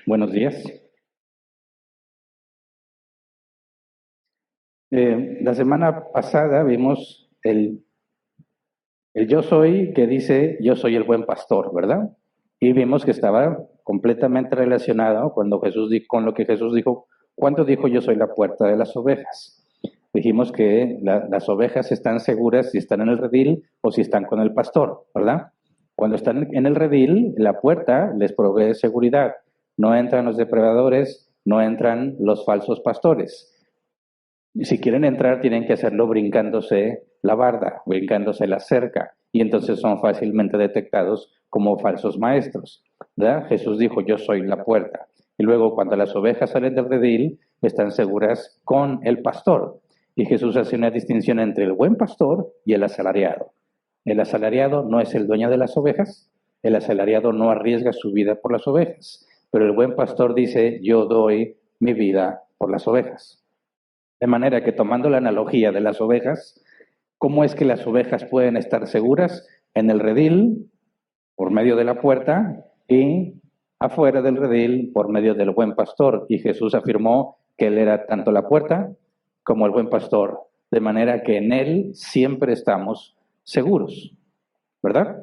Buenos días. La semana pasada vimos el yo soy que dice yo soy el buen pastor, ¿verdad? Y vimos que estaba completamente relacionado con lo que Jesús dijo cuando dijo yo soy la puerta de las ovejas. Dijimos que las ovejas están seguras si están en el redil o si están con el pastor, ¿verdad? Cuando están en el redil, la puerta les provee seguridad. No entran los depredadores, no entran los falsos pastores. Si quieren entrar, tienen que hacerlo brincándose la barda, brincándose la cerca, y entonces son fácilmente detectados como falsos maestros. ¿Verdad? Jesús dijo, yo soy la puerta. Y luego, cuando las ovejas salen del redil, están seguras con el pastor. Y Jesús hace una distinción entre el buen pastor y el asalariado. El asalariado no es el dueño de las ovejas, el asalariado no arriesga su vida por las ovejas, pero el buen pastor dice, yo doy mi vida por las ovejas. De manera que tomando la analogía de las ovejas, ¿cómo es que las ovejas pueden estar seguras? En el redil, por medio de la puerta, y afuera del redil, por medio del buen pastor. Y Jesús afirmó que Él era tanto la puerta como el buen pastor, de manera que en Él siempre estamos seguros, ¿verdad?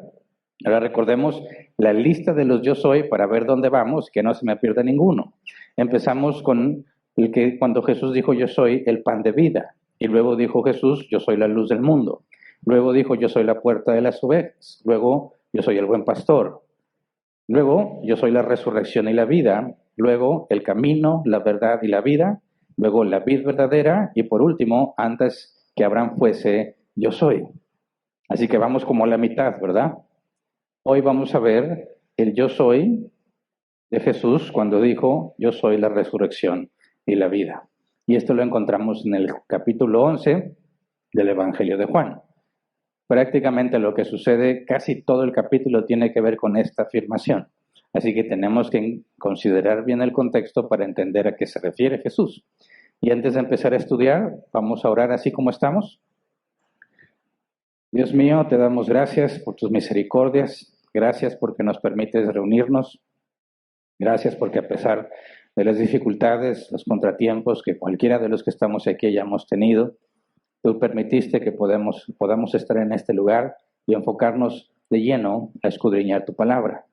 Ahora recordemos la lista de los yo soy para ver dónde vamos, que no se me pierda ninguno. Empezamos con el que cuando Jesús dijo yo soy el pan de vida, y luego dijo Jesús yo soy la luz del mundo, luego dijo yo soy la puerta de las ovejas, luego yo soy el buen pastor, luego yo soy la resurrección y la vida, luego el camino, la verdad y la vida, luego la vid verdadera y por último, antes que Abraham fuese, yo soy. Así que vamos como a la mitad, ¿verdad? Hoy vamos a ver el yo soy de Jesús cuando dijo, yo soy la resurrección y la vida. Y esto lo encontramos en el capítulo 11 del Evangelio de Juan. Prácticamente lo que sucede, casi todo el capítulo tiene que ver con esta afirmación. Así que tenemos que considerar bien el contexto para entender a qué se refiere Jesús. Y antes de empezar a estudiar, vamos a orar así como estamos. Dios mío, te damos gracias por tus misericordias, gracias porque nos permites reunirnos, gracias porque a pesar de las dificultades, los contratiempos que cualquiera de los que estamos aquí hayamos tenido, tú permitiste que podamos estar en este lugar y enfocarnos de lleno a escudriñar tu palabra.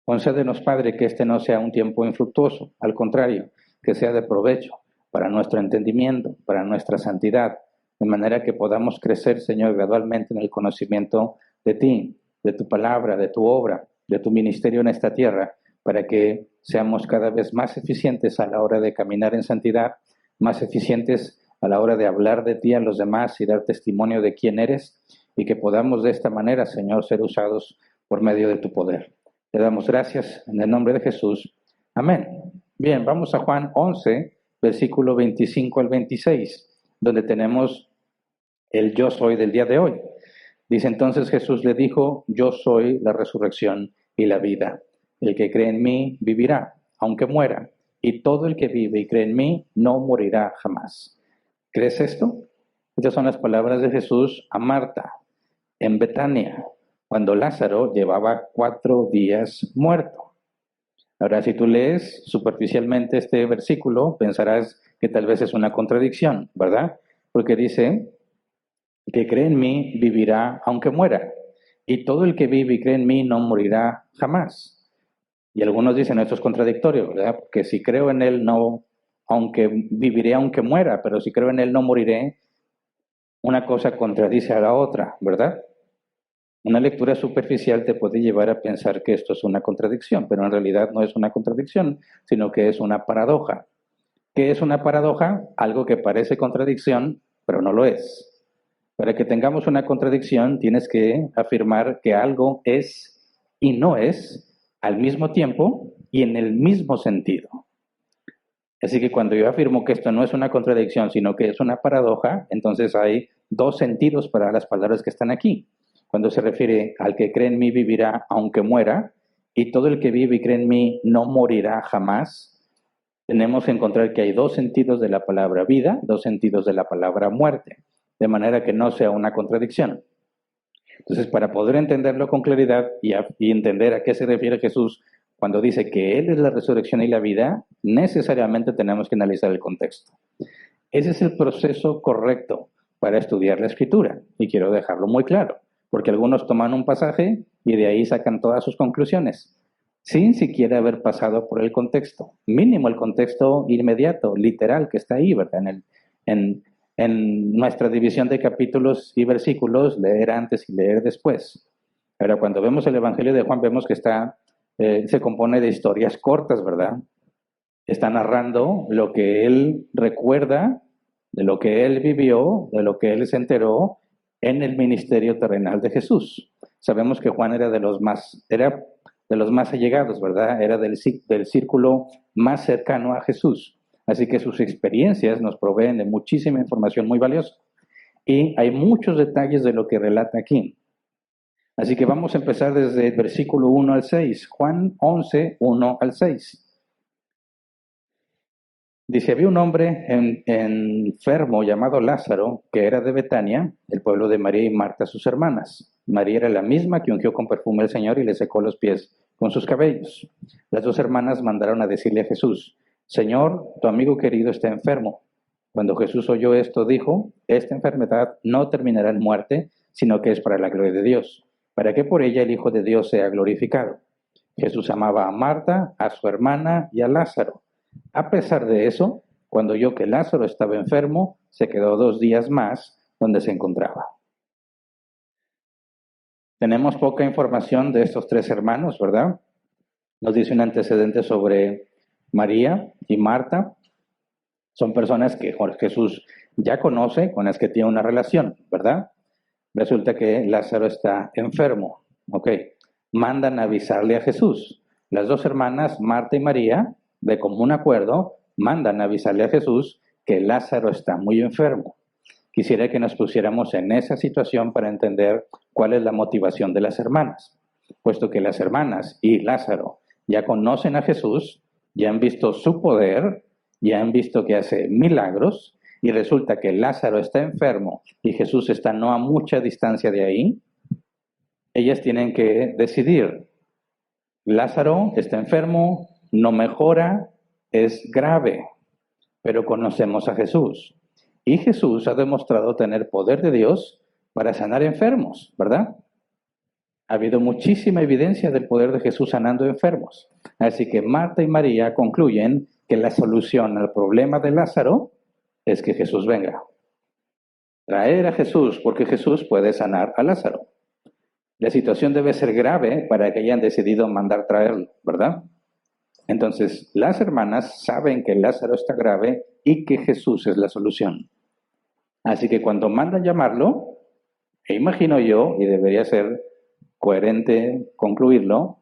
Concédenos, Padre, que este no sea un tiempo infructuoso, al contrario, que sea de provecho para nuestro entendimiento, para nuestra santidad, de manera que podamos crecer, Señor, gradualmente en el conocimiento de ti, de tu palabra, de tu obra, de tu ministerio en esta tierra, para que seamos cada vez más eficientes a la hora de caminar en santidad, más eficientes a la hora de hablar de ti a los demás y dar testimonio de quién eres, y que podamos de esta manera, Señor, ser usados por medio de tu poder. Te damos gracias en el nombre de Jesús. Amén. Bien, vamos a Juan 11, versículo 25 al 26, donde tenemos el yo soy del día de hoy. Dice entonces Jesús le dijo, yo soy la resurrección y la vida. El que cree en mí vivirá, aunque muera, y todo el que vive y cree en mí no morirá jamás. ¿Crees esto? Estas son las palabras de Jesús a Marta en Betania, cuando Lázaro llevaba 4 días muerto. Ahora, si tú lees superficialmente este versículo, pensarás que tal vez es una contradicción, ¿verdad? Porque dice, que cree en mí vivirá aunque muera, y todo el que vive y cree en mí no morirá jamás. Y algunos dicen, esto es contradictorio, ¿verdad? Porque si creo en él no, aunque viviré aunque muera, pero si creo en él no moriré, una cosa contradice a la otra, ¿verdad? Una lectura superficial te puede llevar a pensar que esto es una contradicción, pero en realidad no es una contradicción, sino que es una paradoja. ¿Qué es una paradoja? Algo que parece contradicción, pero no lo es. Para que tengamos una contradicción, tienes que afirmar que algo es y no es al mismo tiempo y en el mismo sentido. Así que cuando yo afirmo que esto no es una contradicción, sino que es una paradoja, entonces hay 2 sentidos para las palabras que están aquí. Cuando se refiere al que cree en mí vivirá aunque muera, y todo el que vive y cree en mí no morirá jamás, tenemos que encontrar que hay 2 sentidos de la palabra vida, 2 sentidos de la palabra muerte, de manera que no sea una contradicción. Entonces, para poder entenderlo con claridad y entender a qué se refiere Jesús cuando dice que Él es la resurrección y la vida, necesariamente tenemos que analizar el contexto. Ese es el proceso correcto para estudiar la Escritura, y quiero dejarlo muy claro, porque algunos toman un pasaje y de ahí sacan todas sus conclusiones, sin siquiera haber pasado por el contexto, mínimo el contexto inmediato, literal, que está ahí, ¿verdad? En nuestra división de capítulos y versículos, leer antes y leer después. Ahora, cuando vemos el Evangelio de Juan, vemos que se compone de historias cortas, ¿verdad? Está narrando lo que él recuerda, de lo que él vivió, de lo que él se enteró en el ministerio terrenal de Jesús. Sabemos que Juan era de los más allegados, ¿verdad? Era del círculo más cercano a Jesús. Así que sus experiencias nos proveen de muchísima información muy valiosa. Y hay muchos detalles de lo que relata aquí. Así que vamos a empezar desde el versículo 1 al 6. Juan 11, 1 al 6. Dice, había un hombre enfermo llamado Lázaro, que era de Betania, el pueblo de María y Marta, sus hermanas. María era la misma que ungió con perfume al Señor y le secó los pies con sus cabellos. Las dos hermanas mandaron a decirle a Jesús, Señor, tu amigo querido está enfermo. Cuando Jesús oyó esto, dijo, esta enfermedad no terminará en muerte, sino que es para la gloria de Dios, para que por ella el Hijo de Dios sea glorificado. Jesús amaba a Marta, a su hermana y a Lázaro. A pesar de eso, cuando oyó que Lázaro estaba enfermo, se quedó 2 días más donde se encontraba. Tenemos poca información de estos 3 hermanos, ¿verdad? Nos dice un antecedente sobre María y Marta. Son personas que Jesús ya conoce, con las que tiene una relación, ¿verdad? Resulta que Lázaro está enfermo, ¿ok? Mandan a avisarle a Jesús. Las 2 hermanas, Marta y María, de común acuerdo, mandan a avisarle a Jesús que Lázaro está muy enfermo. Quisiera que nos pusiéramos en esa situación para entender cuál es la motivación de las hermanas, puesto que las hermanas y Lázaro ya conocen a Jesús, ya han visto su poder, ya han visto que hace milagros, y resulta que Lázaro está enfermo y Jesús está no a mucha distancia de ahí. Ellas tienen que decidir, Lázaro está enfermo, no mejora, es grave, pero conocemos a Jesús. Y Jesús ha demostrado tener poder de Dios para sanar enfermos, ¿verdad? Ha habido muchísima evidencia del poder de Jesús sanando enfermos. Así que Marta y María concluyen que la solución al problema de Lázaro es que Jesús venga. Traer a Jesús, porque Jesús puede sanar a Lázaro. La situación debe ser grave para que hayan decidido mandar traerlo, ¿verdad? Entonces, las hermanas saben que Lázaro está grave y que Jesús es la solución. Así que cuando mandan llamarlo, e imagino yo, y debería ser coherente concluirlo,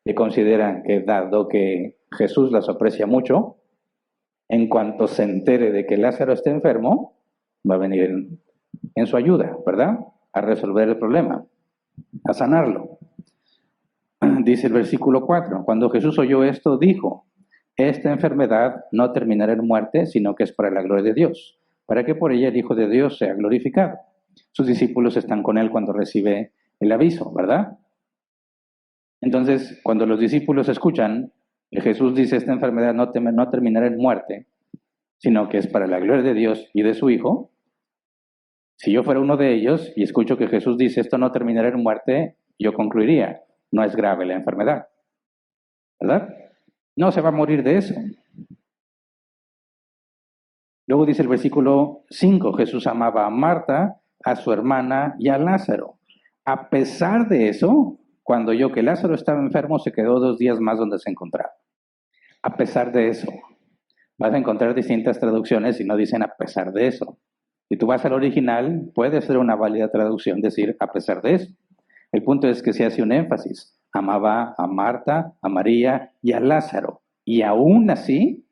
que consideran que dado que Jesús las aprecia mucho, en cuanto se entere de que Lázaro está enfermo, va a venir en su ayuda, ¿verdad? A resolver el problema, a sanarlo. Dice el versículo 4, cuando Jesús oyó esto, dijo, esta enfermedad no terminará en muerte, sino que es para la gloria de Dios, para que por ella el Hijo de Dios sea glorificado. Sus discípulos están con él cuando recibe el aviso, ¿verdad? Entonces, cuando los discípulos escuchan, Jesús dice, esta enfermedad no terminará en muerte, sino que es para la gloria de Dios y de su Hijo. Si yo fuera uno de ellos y escucho que Jesús dice, esto no terminará en muerte, yo concluiría, no es grave la enfermedad, ¿verdad? No se va a morir de eso. Luego dice el versículo 5, Jesús amaba a Marta, a su hermana y a Lázaro. A pesar de eso, cuando oyó que Lázaro estaba enfermo, se quedó 2 días más donde se encontraba. A pesar de eso. Vas a encontrar distintas traducciones y no dicen a pesar de eso. Si tú vas al original, puede ser una válida traducción decir a pesar de eso. El punto es que se hace un énfasis. Amaba a Marta, a María y a Lázaro. Y aún así,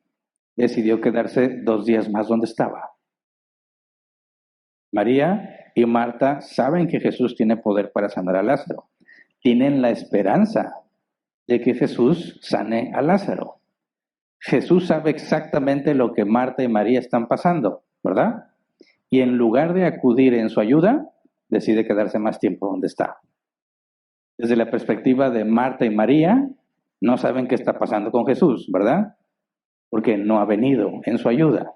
decidió quedarse 2 días más donde estaba. María y Marta saben que Jesús tiene poder para sanar a Lázaro. Tienen la esperanza de que Jesús sane a Lázaro. Jesús sabe exactamente lo que Marta y María están pasando, ¿verdad? Y en lugar de acudir en su ayuda, decide quedarse más tiempo donde está. Desde la perspectiva de Marta y María, no saben qué está pasando con Jesús, ¿verdad? Porque no ha venido en su ayuda.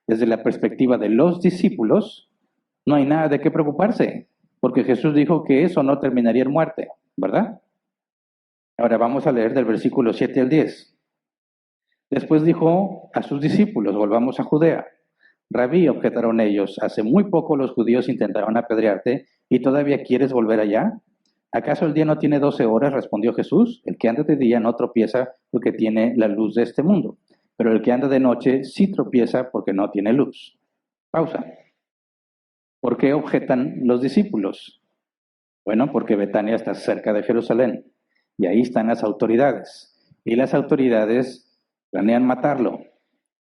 Desde la perspectiva de los discípulos, no hay nada de qué preocuparse, porque Jesús dijo que eso no terminaría en muerte, ¿verdad? Ahora vamos a leer del versículo 7 al 10. Después dijo a sus discípulos, volvamos a Judea. Rabí, objetaron ellos, hace muy poco los judíos intentaron apedrearte y todavía quieres volver allá. ¿Acaso el día no tiene 12 horas? Respondió Jesús. El que anda de día no tropieza porque tiene la luz de este mundo, pero el que anda de noche sí tropieza porque no tiene luz. Pausa. ¿Por qué objetan los discípulos? Bueno, porque Betania está cerca de Jerusalén y ahí están las autoridades. Y las autoridades planean matarlo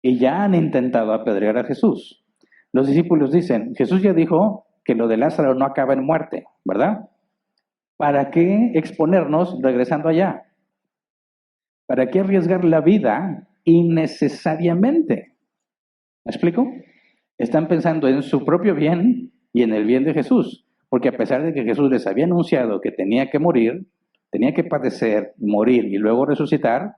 y ya han intentado apedrear a Jesús. Los discípulos dicen, Jesús ya dijo que lo de Lázaro no acaba en muerte, ¿verdad? ¿Para qué exponernos regresando allá? ¿Para qué arriesgar la vida innecesariamente? ¿Me explico? Están pensando en su propio bien y en el bien de Jesús, porque a pesar de que Jesús les había anunciado que tenía que morir, tenía que padecer, morir y luego resucitar,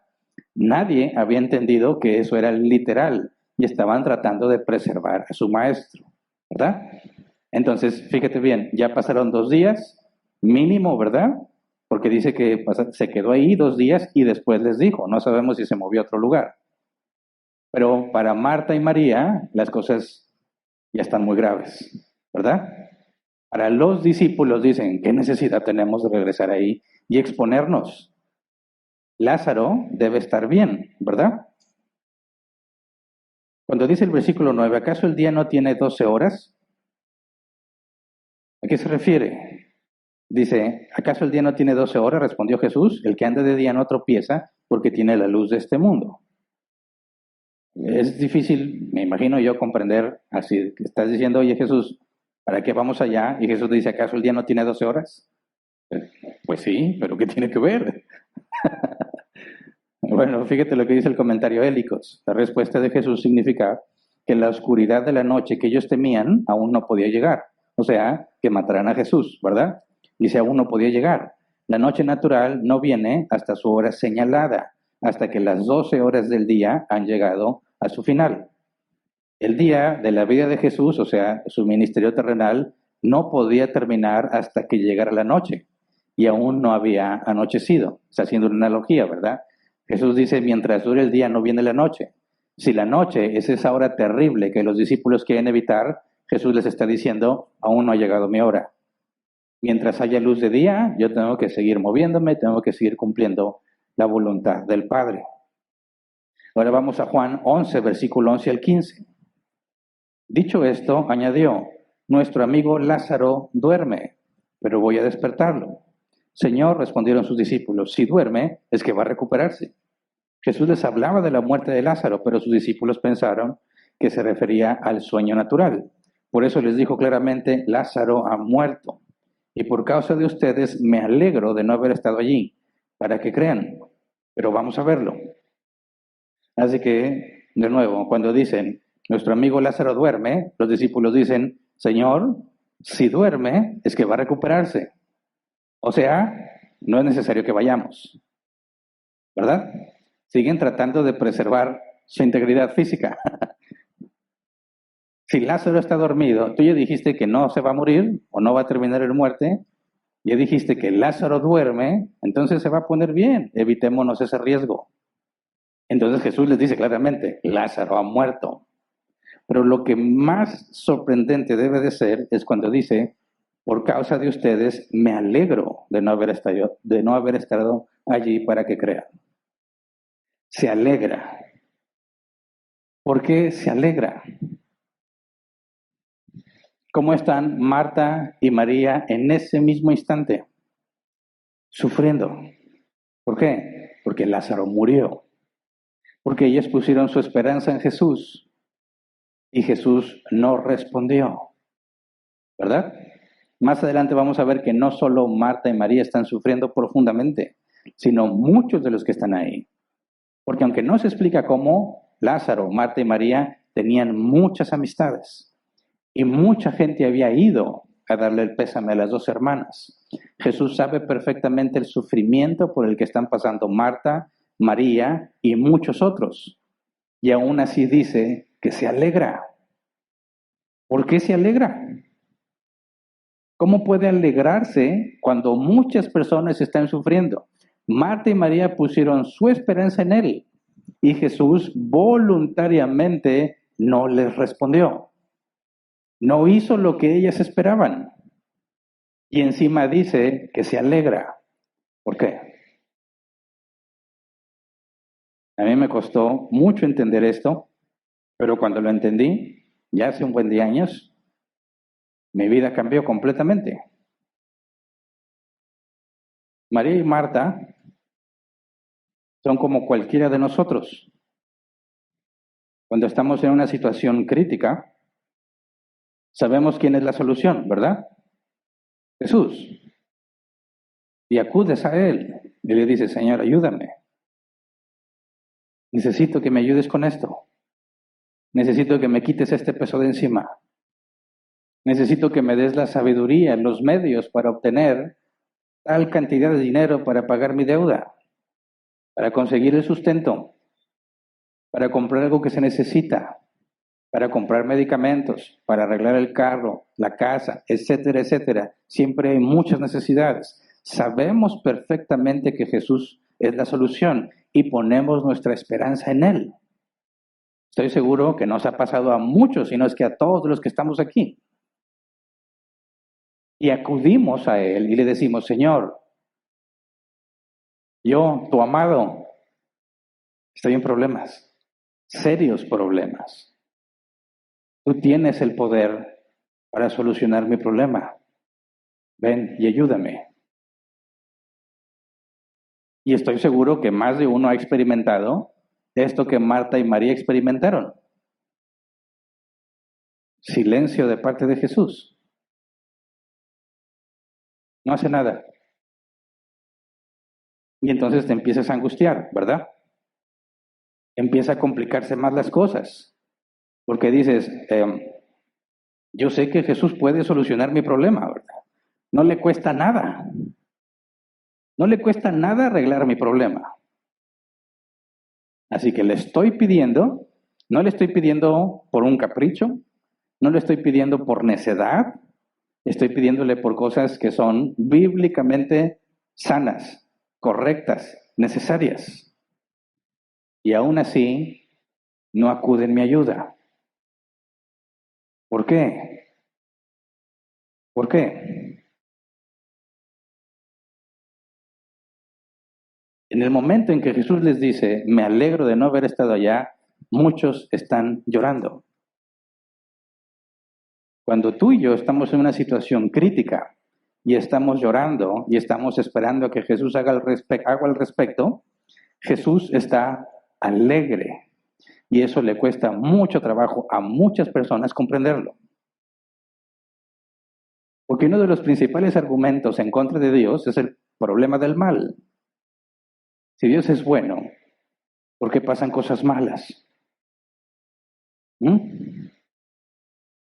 nadie había entendido que eso era literal y estaban tratando de preservar a su maestro, ¿verdad? Entonces, fíjate bien, ya pasaron 2 días, mínimo, ¿verdad? Porque dice que se quedó ahí 2 días y después les dijo, no sabemos si se movió a otro lugar. Pero para Marta y María, las cosas ya están muy graves, ¿verdad? Para los discípulos dicen, ¿qué necesidad tenemos de regresar ahí y exponernos? Lázaro debe estar bien, ¿verdad? Cuando dice el versículo 9, ¿acaso el día no tiene 12 horas? ¿A qué se refiere? Dice, ¿acaso el día no tiene 12 horas? Respondió Jesús, el que anda de día no tropieza porque tiene la luz de este mundo. Es difícil, me imagino yo, comprender así, que estás diciendo, oye Jesús, ¿para qué vamos allá? Y Jesús dice, ¿acaso el día no tiene 12 horas? Pues sí, pero ¿qué tiene que ver? Bueno, fíjate lo que dice el comentario Hélicos. La respuesta de Jesús significa que la oscuridad de la noche que ellos temían aún no podía llegar. O sea, que matarán a Jesús, ¿verdad? Dice, aún no podía llegar. La noche natural no viene hasta su hora señalada, hasta que las 12 horas del día han llegado a su final. El día de la vida de Jesús, o sea, su ministerio terrenal, no podía terminar hasta que llegara la noche. Y aún no había anochecido. Está haciendo una analogía, ¿verdad? Jesús dice, mientras dure el día no viene la noche. Si la noche es esa hora terrible que los discípulos quieren evitar, Jesús les está diciendo, aún no ha llegado mi hora. Mientras haya luz de día, yo tengo que seguir moviéndome, tengo que seguir cumpliendo la voluntad del Padre. Ahora vamos a Juan 11, versículo 11 al 15. Dicho esto, añadió, nuestro amigo Lázaro duerme, pero voy a despertarlo. Señor, respondieron sus discípulos, si duerme, es que va a recuperarse. Jesús les hablaba de la muerte de Lázaro, pero sus discípulos pensaron que se refería al sueño natural. Por eso les dijo claramente, Lázaro ha muerto. Y por causa de ustedes me alegro de no haber estado allí, para que crean. Pero vamos a verlo. Así que, de nuevo, cuando dicen, nuestro amigo Lázaro duerme, los discípulos dicen, Señor, si duerme, es que va a recuperarse. O sea, no es necesario que vayamos, ¿verdad? Siguen tratando de preservar su integridad física. Si Lázaro está dormido, tú ya dijiste que no se va a morir o no va a terminar en muerte, ya dijiste que Lázaro duerme, entonces se va a poner bien, evitémonos ese riesgo. Entonces Jesús les dice claramente, Lázaro ha muerto. Pero lo que más sorprendente debe de ser es cuando dice, por causa de ustedes me alegro de no haber estado allí para que crean. Se alegra. ¿Por qué se alegra? ¿Cómo están Marta y María en ese mismo instante? Sufriendo. ¿Por qué? Porque Lázaro murió. Porque ellas pusieron su esperanza en Jesús y Jesús no respondió. ¿Verdad? Más adelante vamos a ver que no solo Marta y María están sufriendo profundamente, sino muchos de los que están ahí. Porque aunque no se explica cómo, Lázaro, Marta y María tenían muchas amistades y mucha gente había ido a darle el pésame a las dos hermanas. Jesús sabe perfectamente el sufrimiento por el que están pasando Marta, María y muchos otros. Y aún así dice que se alegra. ¿Por qué se alegra? ¿Cómo puede alegrarse cuando muchas personas están sufriendo? Marta y María pusieron su esperanza en Él y Jesús voluntariamente no les respondió. No hizo lo que ellas esperaban. Y encima dice que se alegra. ¿Por qué? A mí me costó mucho entender esto, pero cuando lo entendí, ya hace un buen de años, mi vida cambió completamente. María y Marta son como cualquiera de nosotros. Cuando estamos en una situación crítica, sabemos quién es la solución, ¿verdad? Jesús. Y acudes a Él y le dices, Señor, ayúdame. Necesito que me ayudes con esto. Necesito que me quites este peso de encima. Necesito que me des la sabiduría, los medios para obtener tal cantidad de dinero para pagar mi deuda, para conseguir el sustento, para comprar algo que se necesita, para comprar medicamentos, para arreglar el carro, la casa, etcétera, etcétera. Siempre hay muchas necesidades. Sabemos perfectamente que Jesús es la solución y ponemos nuestra esperanza en Él. Estoy seguro que nos ha pasado a muchos, sino es que a todos los que estamos aquí. Y acudimos a Él y le decimos, Señor, yo, tu amado, estoy en problemas, serios problemas. Tú tienes el poder para solucionar mi problema. Ven y ayúdame. Y estoy seguro que más de uno ha experimentado esto que Marta y María experimentaron. Silencio de parte de Jesús. No hace nada. Y entonces te empiezas a angustiar, ¿verdad? Empieza a complicarse más las cosas. Porque dices, yo sé que Jesús puede solucionar mi problema, ¿verdad? No le cuesta nada. No le cuesta nada arreglar mi problema. Así que le estoy pidiendo, no le estoy pidiendo por un capricho, no le estoy pidiendo por necedad, estoy pidiéndole por cosas que son bíblicamente sanas, correctas, necesarias. Y aún así, no acude en mi ayuda. ¿Por qué? ¿Por qué? En el momento en que Jesús les dice, me alegro de no haber estado allá, muchos están llorando. Cuando tú y yo estamos en una situación crítica y estamos llorando y estamos esperando a que Jesús haga algo al respecto, Jesús está alegre. Y eso le cuesta mucho trabajo a muchas personas comprenderlo. Porque uno de los principales argumentos en contra de Dios es el problema del mal. Si Dios es bueno, ¿por qué pasan cosas malas?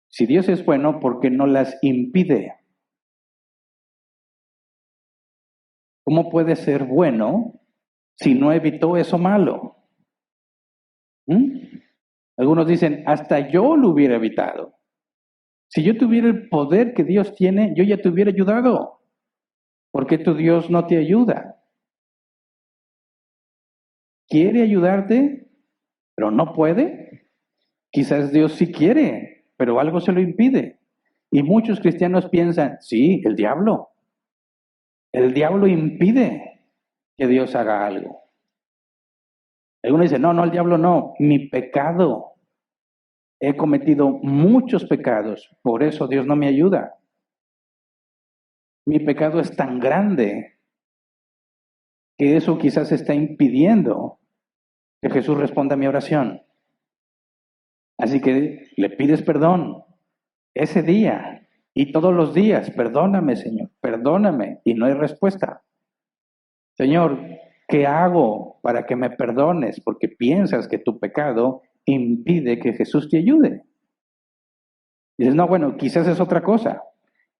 Si Dios es bueno, ¿por qué no las impide? ¿Cómo puede ser bueno si no evitó eso malo? Algunos dicen, hasta yo lo hubiera evitado. Si yo tuviera el poder que Dios tiene, yo ya te hubiera ayudado. ¿Por qué tu Dios no te ayuda? ¿Quiere ayudarte, pero no puede? Quizás Dios sí quiere, pero algo se lo impide. Y muchos cristianos piensan, sí, el diablo. El diablo impide que Dios haga algo. Algunos dicen, no, el diablo no, mi pecado. He cometido muchos pecados, por eso Dios no me ayuda. Mi pecado es tan grande que eso quizás está impidiendo que Jesús responda a mi oración. Así que le pides perdón ese día y todos los días. Perdóname, Señor, perdóname. Y no hay respuesta. Señor, ¿qué hago para que me perdones? Porque piensas que tu pecado impide que Jesús te ayude. Y dices, no, bueno, quizás es otra cosa.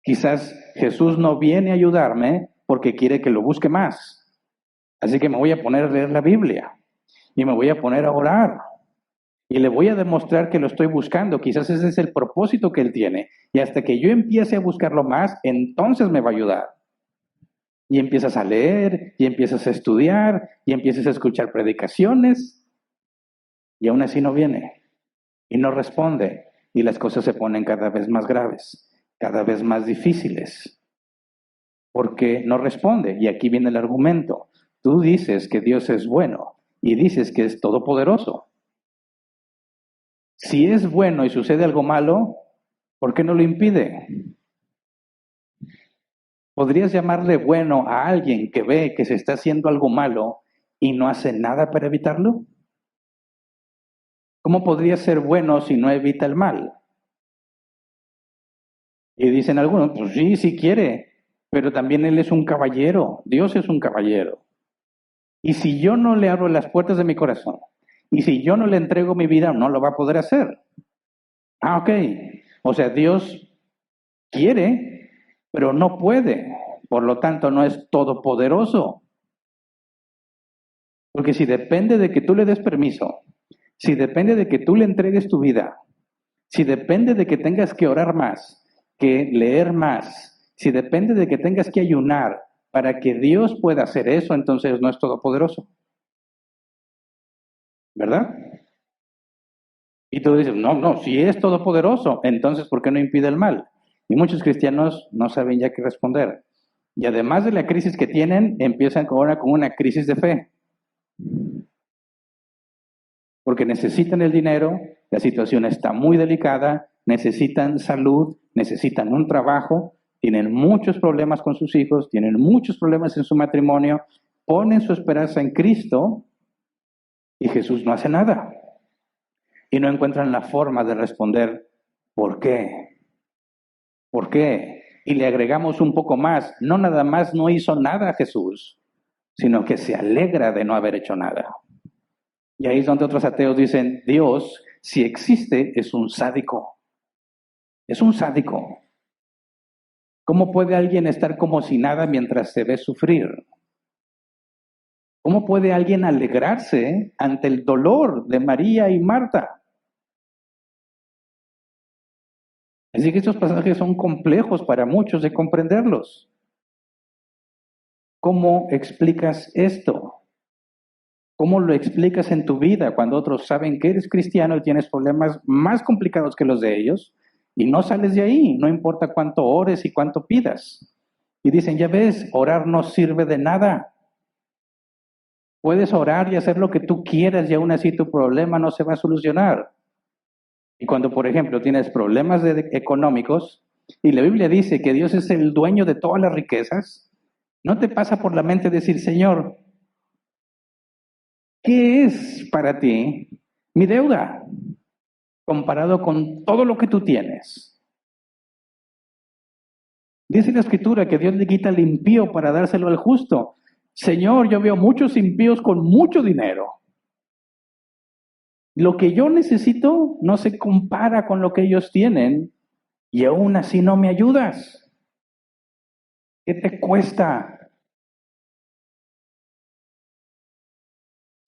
Quizás Jesús no viene a ayudarme porque quiere que lo busque más. Así que me voy a poner a leer la Biblia y me voy a poner a orar y le voy a demostrar que lo estoy buscando. Quizás ese es el propósito que Él tiene. Y hasta que yo empiece a buscarlo más, entonces me va a ayudar. Y empiezas a leer, y empiezas a estudiar, y empiezas a escuchar predicaciones, y aún así no viene, y no responde, y las cosas se ponen cada vez más graves, cada vez más difíciles, porque no responde. Y aquí viene el argumento. Tú dices que Dios es bueno, y dices que es todopoderoso. Si es bueno y sucede algo malo, ¿por qué no lo impide? ¿Podrías llamarle bueno a alguien que ve que se está haciendo algo malo y no hace nada para evitarlo? ¿Cómo podría ser bueno si no evita el mal? Y dicen algunos, pues sí, sí quiere, pero también Él es un caballero, Dios es un caballero. Y si yo no le abro las puertas de mi corazón, y si yo no le entrego mi vida, no lo va a poder hacer. Ah, ok. O sea, Dios quiere, pero no puede. Por lo tanto, no es todopoderoso. Porque si depende de que tú le des permiso, si depende de que tú le entregues tu vida, si depende de que tengas que orar más, que leer más, si depende de que tengas que ayunar para que Dios pueda hacer eso, entonces no es todopoderoso. ¿Verdad? Y tú dices, no, no, si es todopoderoso, entonces ¿por qué no impide el mal? Y muchos cristianos no saben ya qué responder. Y además de la crisis que tienen, empiezan ahora con una crisis de fe. Porque necesitan el dinero, la situación está muy delicada, necesitan salud, necesitan un trabajo, tienen muchos problemas con sus hijos, tienen muchos problemas en su matrimonio, ponen su esperanza en Cristo y Jesús no hace nada. Y no encuentran la forma de responder, ¿por qué? ¿Por qué? Y le agregamos un poco más, no nada más no hizo nada Jesús, sino que se alegra de no haber hecho nada. Y ahí es donde otros ateos dicen, Dios, si existe, es un sádico. Es un sádico. ¿Cómo puede alguien estar como si nada mientras se ve sufrir? ¿Cómo puede alguien alegrarse ante el dolor de María y Marta? Así que estos pasajes son complejos para muchos de comprenderlos. ¿Cómo explicas esto? ¿Cómo lo explicas en tu vida cuando otros saben que eres cristiano y tienes problemas más complicados que los de ellos y no sales de ahí, no importa cuánto ores y cuánto pidas? Y dicen, ya ves, orar no sirve de nada. Puedes orar y hacer lo que tú quieras y aún así tu problema no se va a solucionar. Y cuando, por ejemplo, tienes problemas económicos y la Biblia dice que Dios es el dueño de todas las riquezas, ¿no te pasa por la mente decir, Señor, ¿qué es para ti mi deuda comparado con todo lo que tú tienes? Dice la Escritura que Dios le quita al impío para dárselo al justo. Señor, yo veo muchos impíos con mucho dinero. Lo que yo necesito no se compara con lo que ellos tienen y aún así no me ayudas. ¿Qué te cuesta?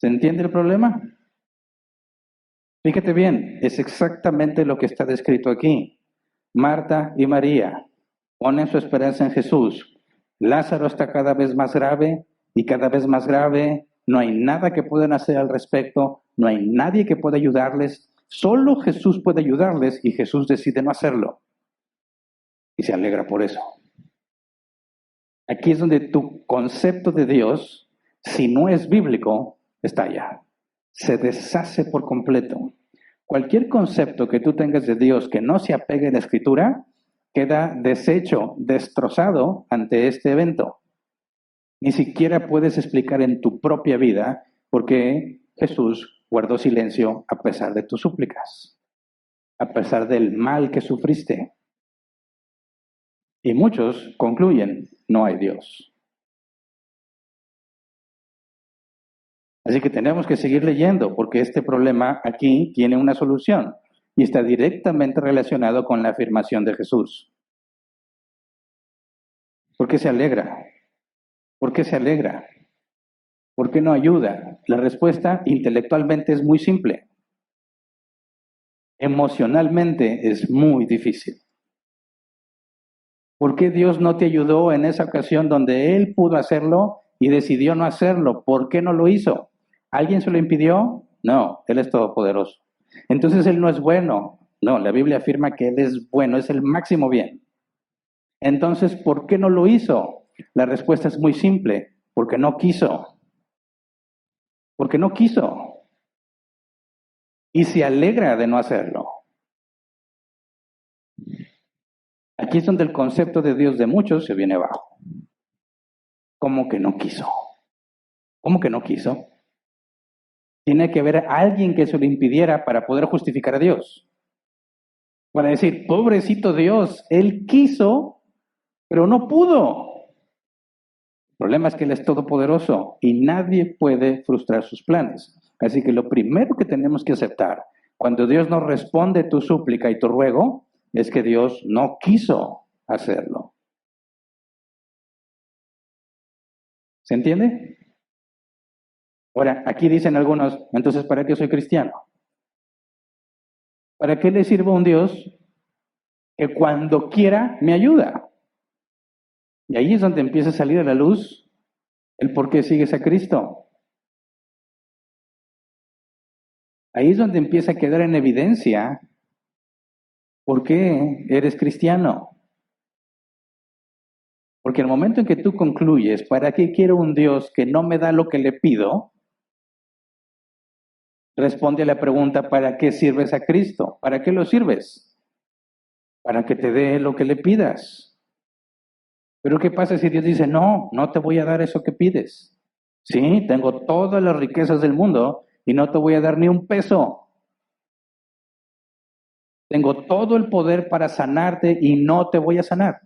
¿Se entiende el problema? Fíjate bien, es exactamente lo que está descrito aquí. Marta y María ponen su esperanza en Jesús. Lázaro está cada vez más grave y cada vez más grave. No hay nada que puedan hacer al respecto. No hay nadie que pueda ayudarles. Solo Jesús puede ayudarles y Jesús decide no hacerlo. Y se alegra por eso. Aquí es donde tu concepto de Dios, si no es bíblico, estalla. Se deshace por completo. Cualquier concepto que tú tengas de Dios que no se apegue a la Escritura, queda deshecho, destrozado ante este evento. Ni siquiera puedes explicar en tu propia vida por qué Jesús guardó silencio a pesar de tus súplicas, a pesar del mal que sufriste. Y muchos concluyen, no hay Dios. Así que tenemos que seguir leyendo porque este problema aquí tiene una solución y está directamente relacionado con la afirmación de Jesús. ¿Por qué se alegra? ¿Por qué se alegra? ¿Por qué no ayuda? La respuesta intelectualmente es muy simple. Emocionalmente es muy difícil. ¿Por qué Dios no te ayudó en esa ocasión donde Él pudo hacerlo y decidió no hacerlo? ¿Por qué no lo hizo? ¿Alguien se lo impidió? No, Él es todopoderoso. Entonces Él no es bueno. No, la Biblia afirma que Él es bueno, es el máximo bien. Entonces, ¿por qué no lo hizo? La respuesta es muy simple, porque no quiso. Porque no quiso. Y se alegra de no hacerlo. Aquí es donde el concepto de Dios de muchos se viene abajo. ¿Cómo que no quiso? ¿Cómo que no quiso? Tiene que haber alguien que se lo impidiera para poder justificar a Dios. Para decir, pobrecito Dios, Él quiso, pero no pudo. El problema es que Él es todopoderoso y nadie puede frustrar sus planes. Así que lo primero que tenemos que aceptar cuando Dios nos responde tu súplica y tu ruego es que Dios no quiso hacerlo. ¿Se entiende? Ahora, aquí dicen algunos, entonces, ¿para qué soy cristiano? ¿Para qué le sirvo a un Dios que cuando quiera me ayuda? Y ahí es donde empieza a salir a la luz el por qué sigues a Cristo. Ahí es donde empieza a quedar en evidencia por qué eres cristiano. Porque el momento en que tú concluyes, ¿para qué quiero un Dios que no me da lo que le pido? Responde a la pregunta, ¿para qué sirves a Cristo? ¿Para qué lo sirves? Para que te dé lo que le pidas. Pero ¿qué pasa si Dios dice, no, no te voy a dar eso que pides? Sí, tengo todas las riquezas del mundo y no te voy a dar ni un peso. Tengo todo el poder para sanarte y no te voy a sanar.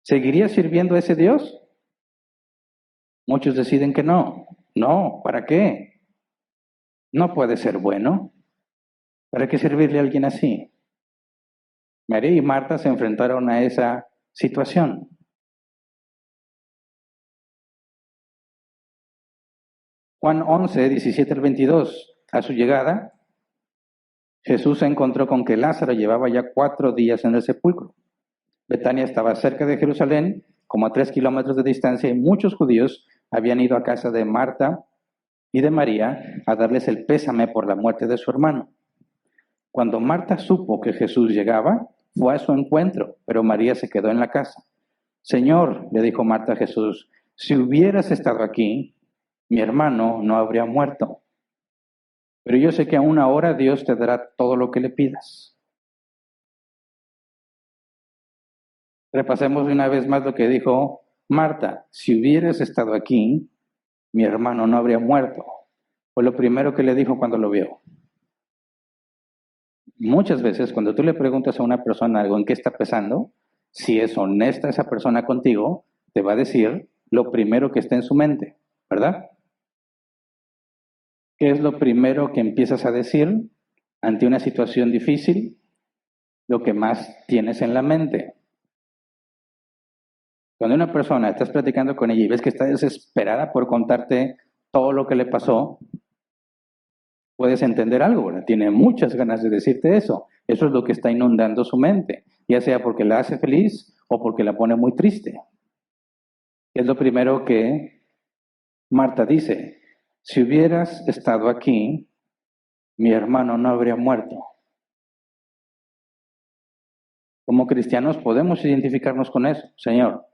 ¿Seguirías sirviendo a ese Dios? Muchos deciden que no. No, ¿para qué? No puede ser bueno. ¿Para qué servirle a alguien así? María y Marta se enfrentaron a esa situación. Juan 11, 17 al 22. A su llegada, Jesús se encontró con que Lázaro llevaba ya 4 días en el sepulcro. Betania estaba cerca de Jerusalén, como a 3 kilómetros de distancia, y muchos judíos habían ido a casa de Marta y de María a darles el pésame por la muerte de su hermano. Cuando Marta supo que Jesús llegaba, fue a su encuentro, pero María se quedó en la casa. Señor, le dijo Marta a Jesús, si hubieras estado aquí, mi hermano no habría muerto. Pero yo sé que aún ahora Dios te dará todo lo que le pidas. Repasemos una vez más lo que dijo Marta. Si hubieras estado aquí, mi hermano no habría muerto. Fue lo primero que le dijo cuando lo vio. Muchas veces cuando tú le preguntas a una persona algo en qué está pensando, si es honesta esa persona contigo, te va a decir lo primero que está en su mente, ¿verdad? ¿Qué es lo primero que empiezas a decir ante una situación difícil? Lo que más tienes en la mente. Cuando una persona estás platicando con ella y ves que está desesperada por contarte todo lo que le pasó, puedes entender algo, ¿verdad? Tiene muchas ganas de decirte eso. Eso es lo que está inundando su mente, ya sea porque la hace feliz o porque la pone muy triste. Es lo primero que Marta dice, si hubieras estado aquí, mi hermano no habría muerto. Como cristianos podemos identificarnos con eso. Señor,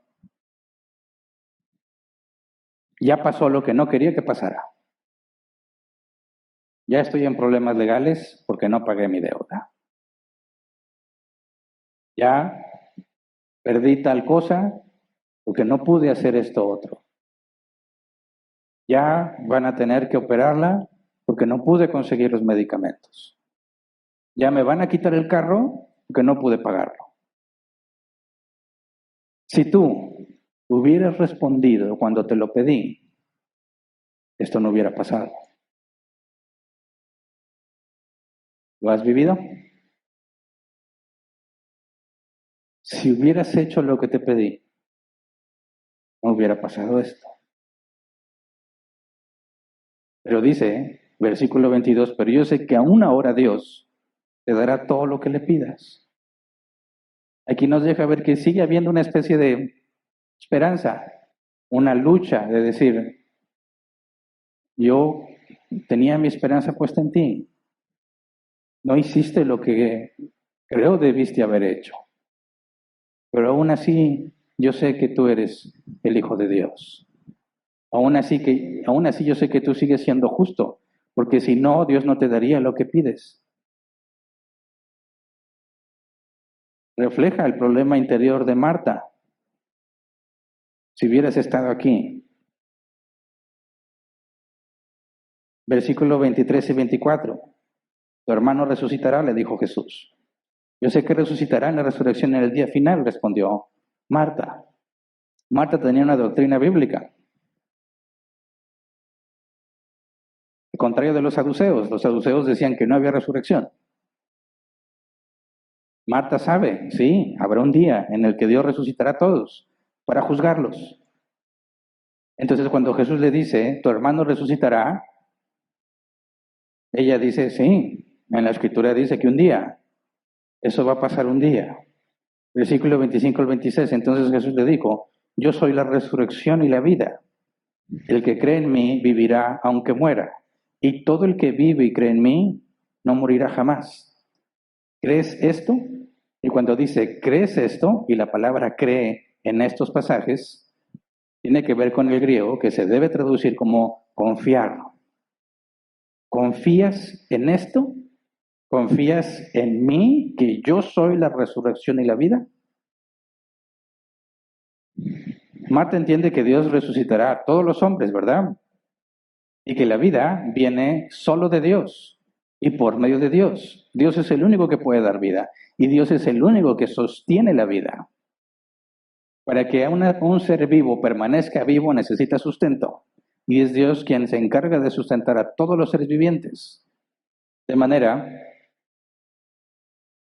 ya pasó lo que no quería que pasara. Ya estoy en problemas legales porque no pagué mi deuda. Ya perdí tal cosa porque no pude hacer esto otro. Ya van a tener que operarla porque no pude conseguir los medicamentos. Ya me van a quitar el carro porque no pude pagarlo. Si tú hubieras respondido cuando te lo pedí, esto no hubiera pasado. ¿Lo has vivido? si hubieras hecho lo que te pedí, no hubiera pasado esto. Pero dice, versículo 22, pero yo sé que aún ahora Dios te dará todo lo que le pidas. Aquí nos deja ver que sigue habiendo una especie de esperanza, una lucha de decir, yo tenía mi esperanza puesta en ti, no hiciste lo que creo debiste haber hecho, pero aún así yo sé que tú eres el Hijo de Dios. Aún así yo sé que tú sigues siendo justo, porque si no, Dios no te daría lo que pides. Refleja el problema interior de Marta. Si hubieras estado aquí. Versículos 23 y 24. Tu hermano resucitará, le dijo Jesús. Yo sé que resucitará en la resurrección en el día final, respondió Marta. Marta tenía una doctrina bíblica. Al contrario de los saduceos decían que no había resurrección. Marta sabe, sí, habrá un día en el que Dios resucitará a todos para juzgarlos. Entonces cuando Jesús le dice, tu hermano resucitará, ella dice, sí, en la escritura dice que un día, eso va a pasar un día. Versículo 25 al 26, entonces Jesús le dijo, yo soy la resurrección y la vida. El que cree en mí vivirá aunque muera, y todo el que vive y cree en mí no morirá jamás. ¿Crees esto? Y cuando dice, ¿crees esto? Y la palabra cree en estos pasajes, tiene que ver con el griego que se debe traducir como confiar. ¿Confías en esto? ¿Confías en mí, que yo soy la resurrección y la vida? Marta entiende que Dios resucitará a todos los hombres, ¿verdad? Y que la vida viene solo de Dios y por medio de Dios. Dios es el único que puede dar vida y Dios es el único que sostiene la vida. Para que un ser vivo permanezca vivo necesita sustento y es Dios quien se encarga de sustentar a todos los seres vivientes. De manera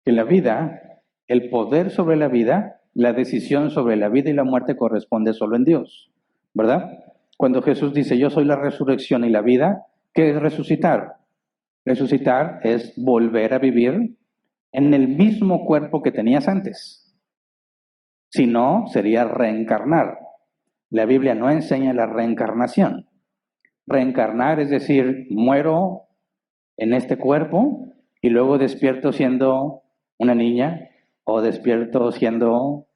que la vida, el poder sobre la vida, la decisión sobre la vida y la muerte corresponde solo en Dios, ¿verdad? Cuando Jesús dice, yo soy la resurrección y la vida, ¿qué es resucitar? Resucitar es volver a vivir en el mismo cuerpo que tenías antes. Si no, sería reencarnar. La Biblia no enseña la reencarnación. Reencarnar es decir, muero en este cuerpo y luego despierto siendo una niña o despierto siendo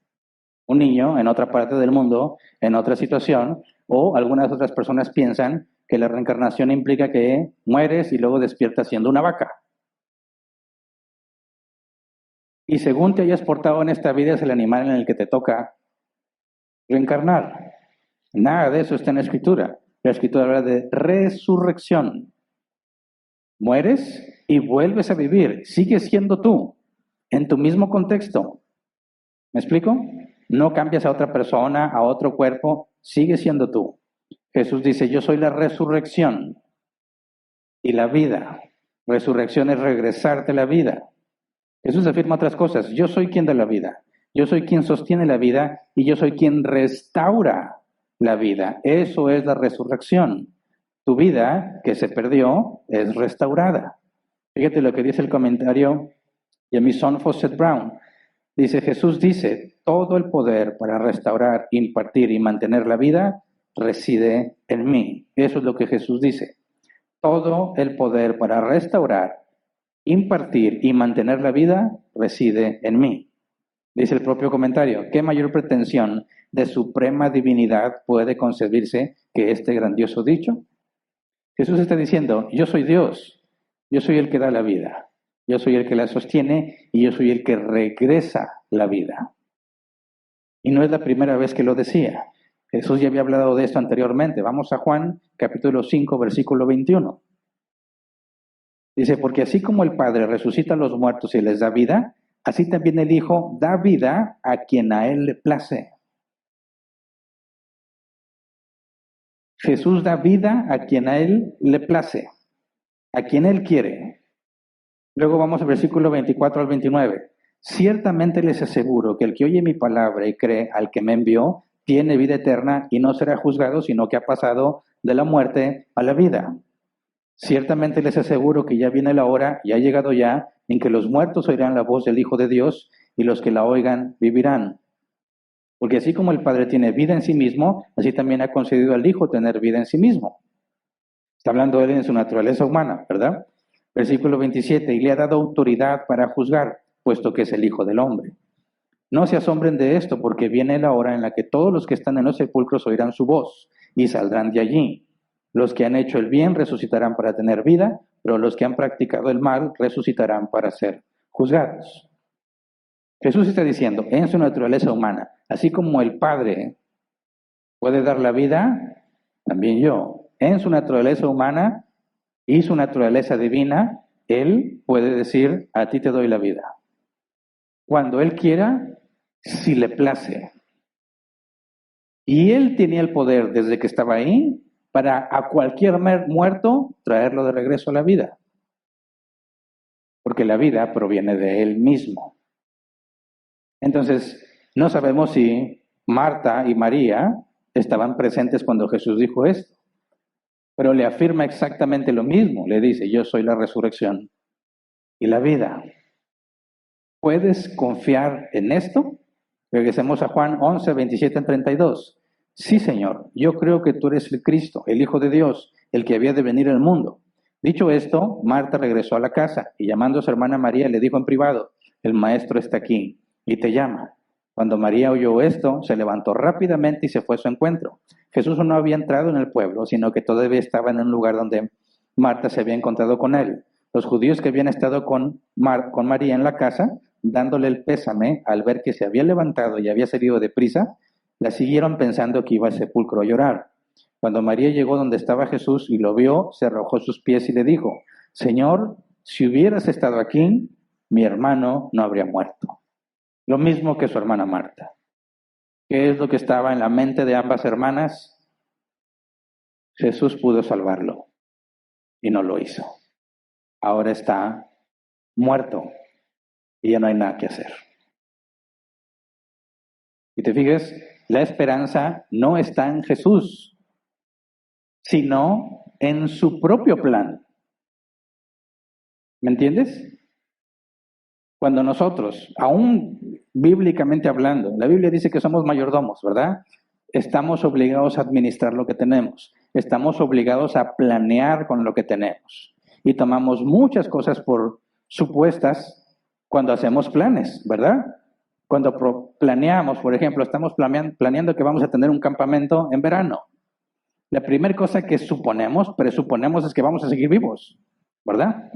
un niño en otra parte del mundo, en otra situación, o algunas otras personas piensan que la reencarnación implica que mueres y luego despiertas siendo una vaca. Y según te hayas portado en esta vida es el animal en el que te toca reencarnar. Nada de eso está en la Escritura. La Escritura habla de resurrección. Mueres y vuelves a vivir. Sigues siendo tú, en tu mismo contexto. ¿Me explico? No cambias a otra persona, a otro cuerpo, sigues siendo tú. Jesús dice, yo soy la resurrección y la vida. Resurrección es regresarte la vida. Jesús afirma otras cosas. Yo soy quien da la vida. Yo soy quien sostiene la vida y yo soy quien restaura la vida. Eso es la resurrección. Tu vida que se perdió es restaurada. Fíjate lo que dice el comentario de mi son Fawcett Brown. Dice, Jesús dice, todo el poder para restaurar, impartir y mantener la vida reside en mí. Eso es lo que Jesús dice. Todo el poder para restaurar, impartir y mantener la vida reside en mí. Dice el propio comentario, ¿qué mayor pretensión de suprema divinidad puede concebirse que este grandioso dicho? Jesús está diciendo, yo soy Dios, yo soy el que da la vida, yo soy el que la sostiene y yo soy el que regresa la vida. Y no es la primera vez que lo decía. Jesús ya había hablado de esto anteriormente. Vamos a Juan, capítulo 5, versículo 21. Dice, porque así como el Padre resucita a los muertos y les da vida, así también el Hijo da vida a quien a Él le place. Jesús da vida a quien a Él le place, a quien Él quiere. Luego vamos al versículo 24 al 29. Ciertamente les aseguro que el que oye mi palabra y cree al que me envió, tiene vida eterna y no será juzgado, sino que ha pasado de la muerte a la vida. Ciertamente les aseguro que ya viene la hora, y ha llegado ya, en que los muertos oirán la voz del Hijo de Dios, y los que la oigan vivirán. Porque así como el Padre tiene vida en sí mismo, así también ha concedido al Hijo tener vida en sí mismo. Está hablando él en su naturaleza humana, ¿verdad? Versículo 27, y le ha dado autoridad para juzgar, puesto que es el Hijo del Hombre. No se asombren de esto, porque viene la hora en la que todos los que están en los sepulcros oirán su voz y saldrán de allí. Los que han hecho el bien resucitarán para tener vida, pero los que han practicado el mal resucitarán para ser juzgados. Jesús está diciendo, en su naturaleza humana, así como el Padre puede dar la vida, también yo. En su naturaleza humana y su naturaleza divina, Él puede decir, a ti te doy la vida. Cuando Él quiera, si le place. Y Él tenía el poder desde que estaba ahí para a cualquier muerto traerlo de regreso a la vida. Porque la vida proviene de Él mismo. Entonces, no sabemos si Marta y María estaban presentes cuando Jesús dijo esto. Pero le afirma exactamente lo mismo. Le dice, yo soy la resurrección y la vida. ¿Puedes confiar en esto? Regresemos a Juan 11, 27 en 32. Sí, Señor, yo creo que tú eres el Cristo, el Hijo de Dios, el que había de venir al mundo. Dicho esto, Marta regresó a la casa y llamando a su hermana María le dijo en privado, el maestro está aquí y te llama. Cuando María oyó esto, se levantó rápidamente y se fue a su encuentro. Jesús no había entrado en el pueblo, sino que todavía estaba en un lugar donde Marta se había encontrado con él. Los judíos que habían estado con María en la casa, dándole el pésame al ver que se había levantado y había salido deprisa, la siguieron pensando que iba al sepulcro a llorar. Cuando María llegó donde estaba Jesús y lo vio, se arrojó sus pies y le dijo, Señor, si hubieras estado aquí, mi hermano no habría muerto. Lo mismo que su hermana Marta. ¿Qué es lo que estaba en la mente de ambas hermanas? Jesús pudo salvarlo y no lo hizo. Ahora está muerto y ya no hay nada que hacer. Y te fijas, la esperanza no está en Jesús, sino en su propio plan. ¿Me entiendes? Cuando nosotros, aún bíblicamente hablando, la Biblia dice que somos mayordomos, ¿verdad? Estamos obligados a administrar lo que tenemos. Estamos obligados a planear con lo que tenemos. Y tomamos muchas cosas por supuestas cuando hacemos planes, ¿verdad? Cuando planeamos, por ejemplo, estamos planeando que vamos a tener un campamento en verano. La primera cosa que presuponemos es que vamos a seguir vivos, ¿verdad?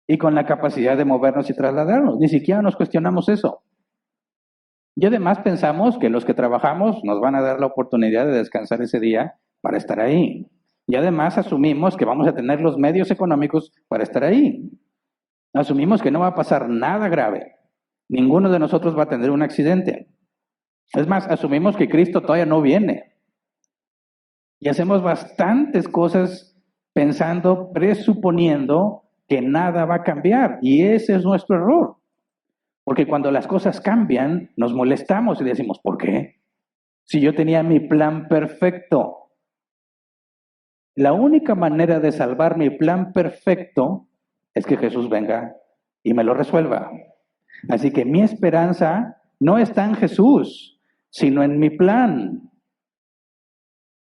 Y con la capacidad de movernos y trasladarnos. Ni siquiera nos cuestionamos eso. Y además pensamos que los que trabajamos nos van a dar la oportunidad de descansar ese día para estar ahí. Y además asumimos que vamos a tener los medios económicos para estar ahí. Asumimos que no va a pasar nada grave. Ninguno de nosotros va a tener un accidente. Es más, asumimos que Cristo todavía no viene. Y hacemos bastantes cosas pensando, presuponiendo que nada va a cambiar. Y ese es nuestro error. Porque cuando las cosas cambian, nos molestamos y decimos, ¿por qué? Si yo tenía mi plan perfecto. La única manera de salvar mi plan perfecto es que Jesús venga y me lo resuelva. Así que mi esperanza no está en Jesús, sino en mi plan.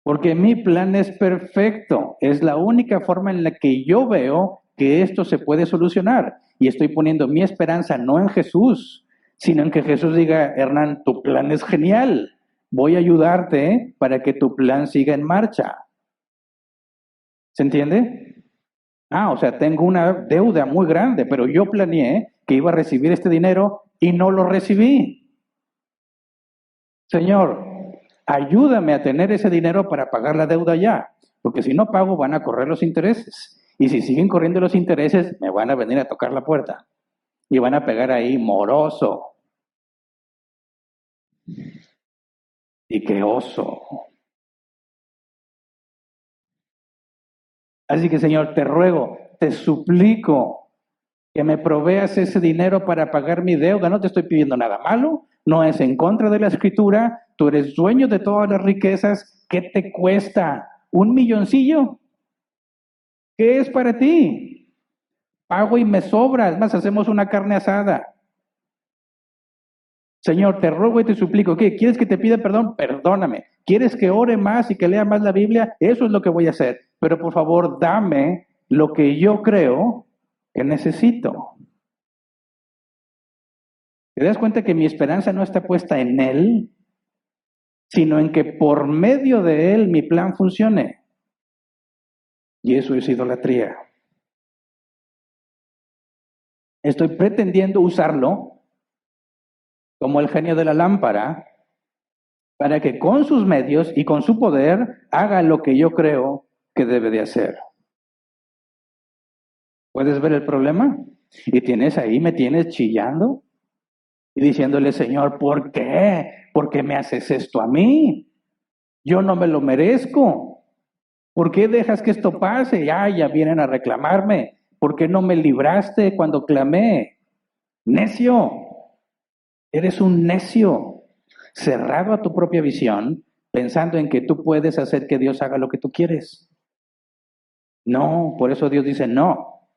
Porque mi plan es perfecto. Es la única forma en la que yo veo que esto se puede solucionar. Y estoy poniendo mi esperanza no en Jesús, sino en que Jesús diga, Hernán, tu plan es genial. Voy a ayudarte para que tu plan siga en marcha. ¿Se entiende? O sea, tengo una deuda muy grande, pero yo planeé que iba a recibir este dinero y no lo recibí. Señor, ayúdame a tener ese dinero para pagar la deuda ya, porque si no pago van a correr los intereses. Y si siguen corriendo los intereses, me van a venir a tocar la puerta y van a pegar ahí moroso y qué oso. Así que, Señor, te ruego, te suplico que me proveas ese dinero para pagar mi deuda. No te estoy pidiendo nada malo, no es en contra de la escritura, tú eres dueño de todas las riquezas. ¿Qué te cuesta? ¿Un milloncillo? ¿Qué es para ti? Pago y me sobra, es más, hacemos una carne asada. Señor, te ruego y te suplico, ¿qué? ¿Quieres que te pida perdón? Perdóname. ¿Quieres que ore más y que lea más la Biblia? Eso es lo que voy a hacer. Pero por favor, dame lo que yo creo que necesito. ¿Te das cuenta que mi esperanza no está puesta en Él, sino en que por medio de Él mi plan funcione? Y eso es idolatría. Estoy pretendiendo usarlo como el genio de la lámpara para que con sus medios y con su poder haga lo que yo creo que debe de hacer. ¿Puedes ver el problema? Y me tienes chillando y diciéndole, Señor, ¿por qué? ¿Por qué me haces esto a mí? Yo no me lo merezco. ¿Por qué dejas que esto pase? Ya vienen a reclamarme. ¿Por qué no me libraste cuando clamé? Necio, eres un necio, cerrado a tu propia visión, pensando en que tú puedes hacer que Dios haga lo que tú quieres. No, por eso Dios dice no.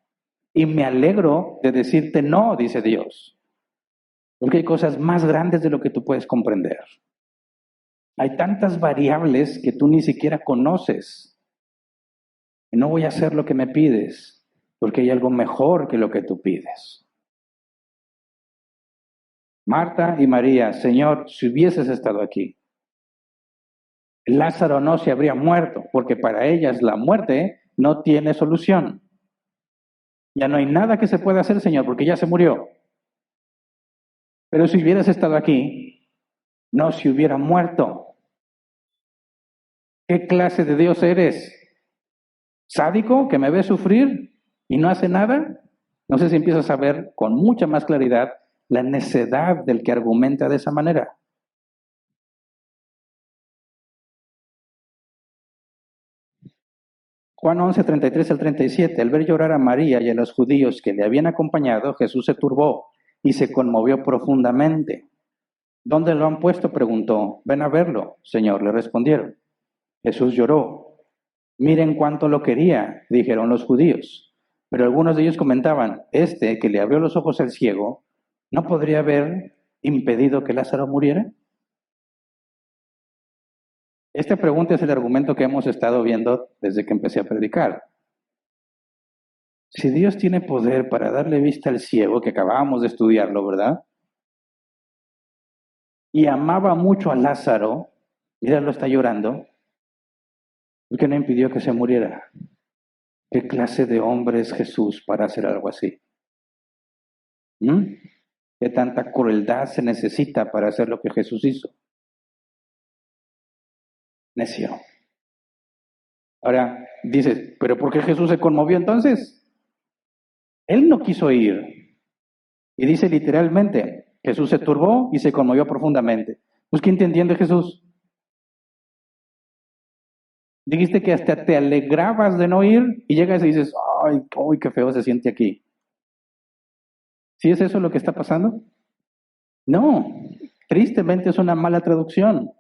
Y me alegro de decirte no, dice Dios. Porque hay cosas más grandes de lo que tú puedes comprender. Hay tantas variables que tú ni siquiera conoces. Y no voy a hacer lo que me pides, porque hay algo mejor que lo que tú pides. Marta y María, Señor, si hubieses estado aquí, Lázaro no se habría muerto, porque para ellas la muerte no tiene solución. Ya no hay nada que se pueda hacer, Señor, porque ya se murió. Pero si hubieras estado aquí, no se hubiera muerto. ¿Qué clase de Dios eres? ¿Sádico que me ve sufrir y no hace nada? No sé si empiezas a ver con mucha más claridad la necedad del que argumenta de esa manera. Juan 11, 33 al 37. Al ver llorar a María y a los judíos que le habían acompañado, Jesús se turbó y se conmovió profundamente. ¿Dónde lo han puesto?, preguntó. Ven a verlo, Señor, le respondieron. Jesús lloró. Miren cuánto lo quería, dijeron los judíos. Pero algunos de ellos comentaban, este que le abrió los ojos al ciego, ¿no podría haber impedido que Lázaro muriera? Esta pregunta es el argumento que hemos estado viendo desde que empecé a predicar. Si Dios tiene poder para darle vista al ciego, que acabábamos de estudiarlo, ¿verdad? Y amaba mucho a Lázaro, míralo, está llorando, ¿por qué no impidió que se muriera? ¿Qué clase de hombre es Jesús para hacer algo así? ¿Qué tanta crueldad se necesita para hacer lo que Jesús hizo? Necio. Ahora dices, ¿pero por qué Jesús se conmovió entonces? Él no quiso ir. Y dice literalmente, Jesús se turbó y se conmovió profundamente. Pues ¿quién te entiende, Jesús? Dijiste que hasta te alegrabas de no ir y llegas y dices, ay, qué feo se siente aquí. ¿Sí es eso lo que está pasando? No, tristemente es una mala traducción.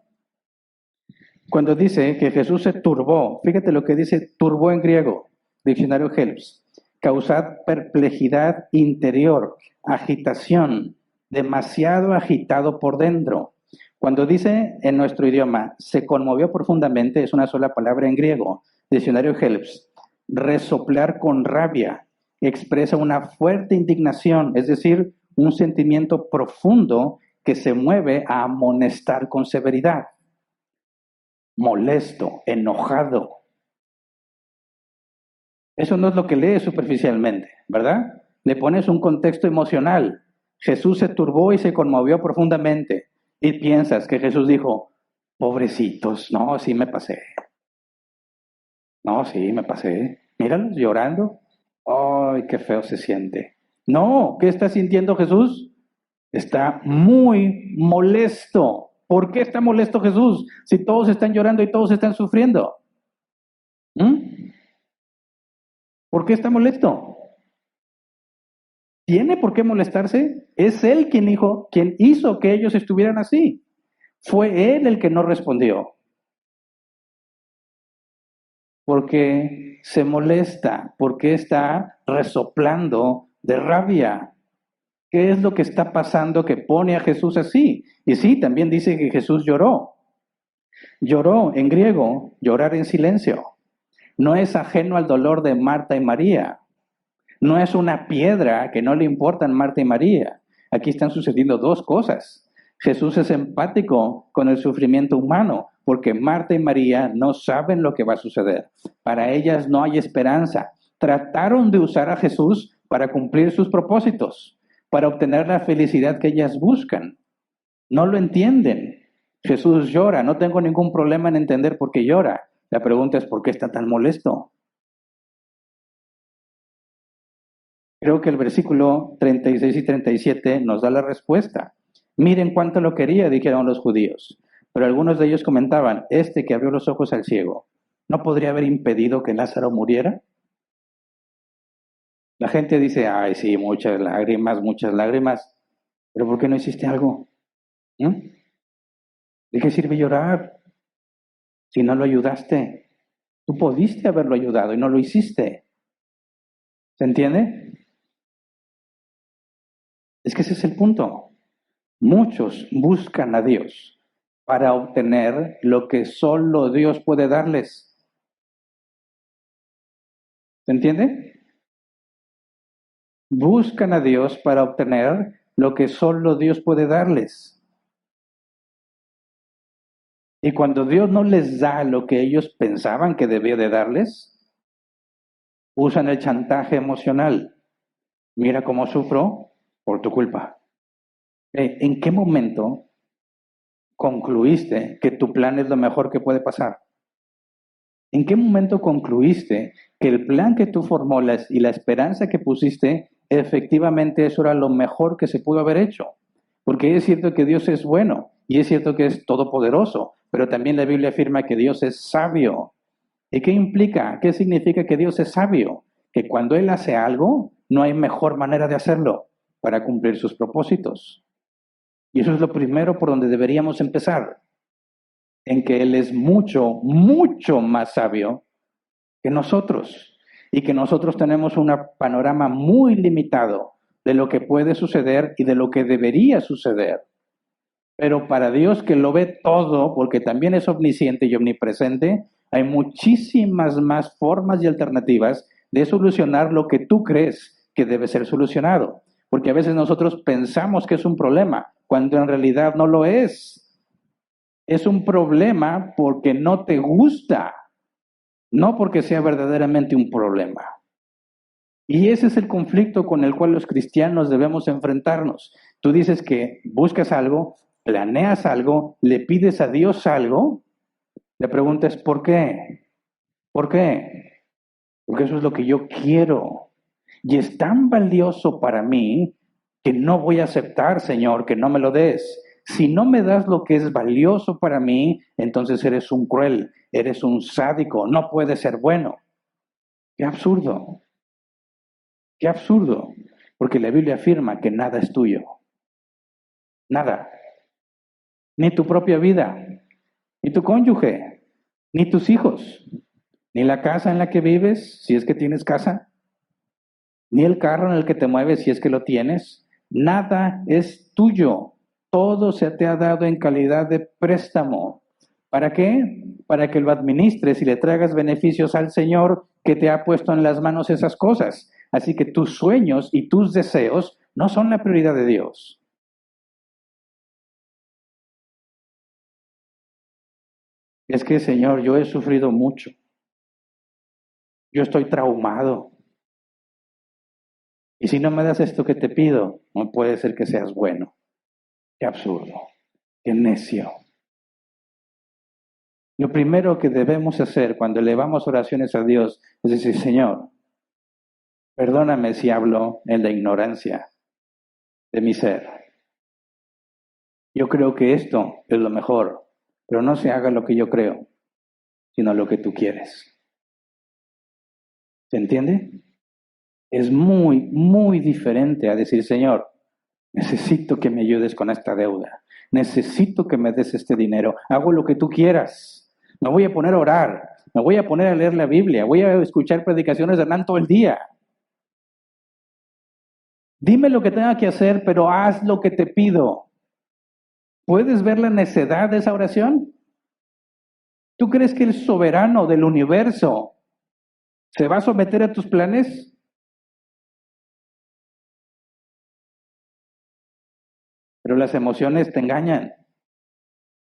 Cuando dice que Jesús se turbó, fíjate lo que dice turbó en griego, diccionario Helps, causar perplejidad interior, agitación, demasiado agitado por dentro. Cuando dice en nuestro idioma, se conmovió profundamente, es una sola palabra en griego, diccionario Helps, resoplar con rabia, expresa una fuerte indignación, es decir, un sentimiento profundo que se mueve a amonestar con severidad. Molesto, enojado. Eso no es lo que lees superficialmente, ¿verdad? Le pones un contexto emocional. Jesús se turbó y se conmovió profundamente. Y piensas que Jesús dijo, pobrecitos, no, sí me pasé. No, sí me pasé. Míralos llorando. Ay, qué feo se siente. No, ¿qué está sintiendo Jesús? Está muy molesto. ¿Por qué está molesto Jesús? Si todos están llorando y todos están sufriendo. ¿Mm? ¿Por qué está molesto? ¿Tiene por qué molestarse? Es Él quien hizo que ellos estuvieran así. Fue Él el que no respondió. Porque se molesta, porque está resoplando de rabia. ¿Qué es lo que está pasando que pone a Jesús así? Y sí, también dice que Jesús lloró. Lloró en griego, llorar en silencio. No es ajeno al dolor de Marta y María. No es una piedra que no le importan Marta y María. Aquí están sucediendo dos cosas. Jesús es empático con el sufrimiento humano, porque Marta y María no saben lo que va a suceder. Para ellas no hay esperanza. Trataron de usar a Jesús para cumplir sus propósitos, para obtener la felicidad que ellas buscan. No lo entienden. Jesús llora, no tengo ningún problema en entender por qué llora. La pregunta es, ¿por qué está tan molesto? Creo que el versículo 36 y 37 nos da la respuesta. Miren cuánto lo quería, dijeron los judíos. Pero algunos de ellos comentaban, este que abrió los ojos al ciego, ¿no podría haber impedido que Lázaro muriera? La gente dice, ay, sí, muchas lágrimas, pero ¿por qué no hiciste algo? ¿Mm? ¿De qué sirve llorar si no lo ayudaste? Tú pudiste haberlo ayudado y no lo hiciste. ¿Se entiende? Es que ese es el punto. Muchos buscan a Dios para obtener lo que solo Dios puede darles. ¿Se entiende? Buscan a Dios para obtener lo que solo Dios puede darles. Y cuando Dios no les da lo que ellos pensaban que debía de darles, usan el chantaje emocional. Mira cómo sufro por tu culpa. ¿En qué momento concluiste que tu plan es lo mejor que puede pasar? ¿En qué momento concluiste que el plan que tú formó y la esperanza que pusiste, efectivamente eso era lo mejor que se pudo haber hecho? Porque es cierto que Dios es bueno y es cierto que es todopoderoso, pero también la Biblia afirma que Dios es sabio. ¿Y qué implica? ¿Qué significa que Dios es sabio? Que cuando Él hace algo, no hay mejor manera de hacerlo para cumplir sus propósitos. Y eso es lo primero por donde deberíamos empezar, en que Él es mucho, mucho más sabio que nosotros y que nosotros tenemos un panorama muy limitado de lo que puede suceder y de lo que debería suceder. Pero para Dios que lo ve todo, porque también es omnisciente y omnipresente, hay muchísimas más formas y alternativas de solucionar lo que tú crees que debe ser solucionado. Porque a veces nosotros pensamos que es un problema, cuando en realidad no lo es. Es un problema porque no te gusta, no porque sea verdaderamente un problema. Y ese es el conflicto con el cual los cristianos debemos enfrentarnos. Tú dices que buscas algo, planeas algo, le pides a Dios algo, le preguntas ¿por qué? ¿Por qué? Porque eso es lo que yo quiero. Y es tan valioso para mí que no voy a aceptar, Señor, que no me lo des. Si no me das lo que es valioso para mí, entonces eres un cruel, eres un sádico, no puedes ser bueno. Qué absurdo. Qué absurdo, porque la Biblia afirma que nada es tuyo, nada, ni tu propia vida, ni tu cónyuge, ni tus hijos, ni la casa en la que vives, si es que tienes casa, ni el carro en el que te mueves, si es que lo tienes, nada es tuyo, todo se te ha dado en calidad de préstamo. ¿Para qué? Para que lo administres y le traigas beneficios al Señor que te ha puesto en las manos esas cosas. Así que tus sueños y tus deseos no son la prioridad de Dios. Es que, Señor, yo he sufrido mucho. Yo estoy traumado. Y si no me das esto que te pido, no puede ser que seas bueno. Qué absurdo. Qué necio. Lo primero que debemos hacer cuando elevamos oraciones a Dios es decir, Señor, perdóname si hablo en la ignorancia de mi ser. Yo creo que esto es lo mejor, pero no se haga lo que yo creo, sino lo que tú quieres. ¿Se entiende? Es muy, muy diferente a decir, Señor, necesito que me ayudes con esta deuda. Necesito que me des este dinero. Hago lo que tú quieras. Me voy a poner a orar. Me voy a poner a leer la Biblia. Voy a escuchar predicaciones de Hernán todo el día. Dime lo que tenga que hacer, pero haz lo que te pido. ¿Puedes ver la necedad de esa oración? ¿Tú crees que el soberano del universo se va a someter a tus planes? Pero las emociones te engañan.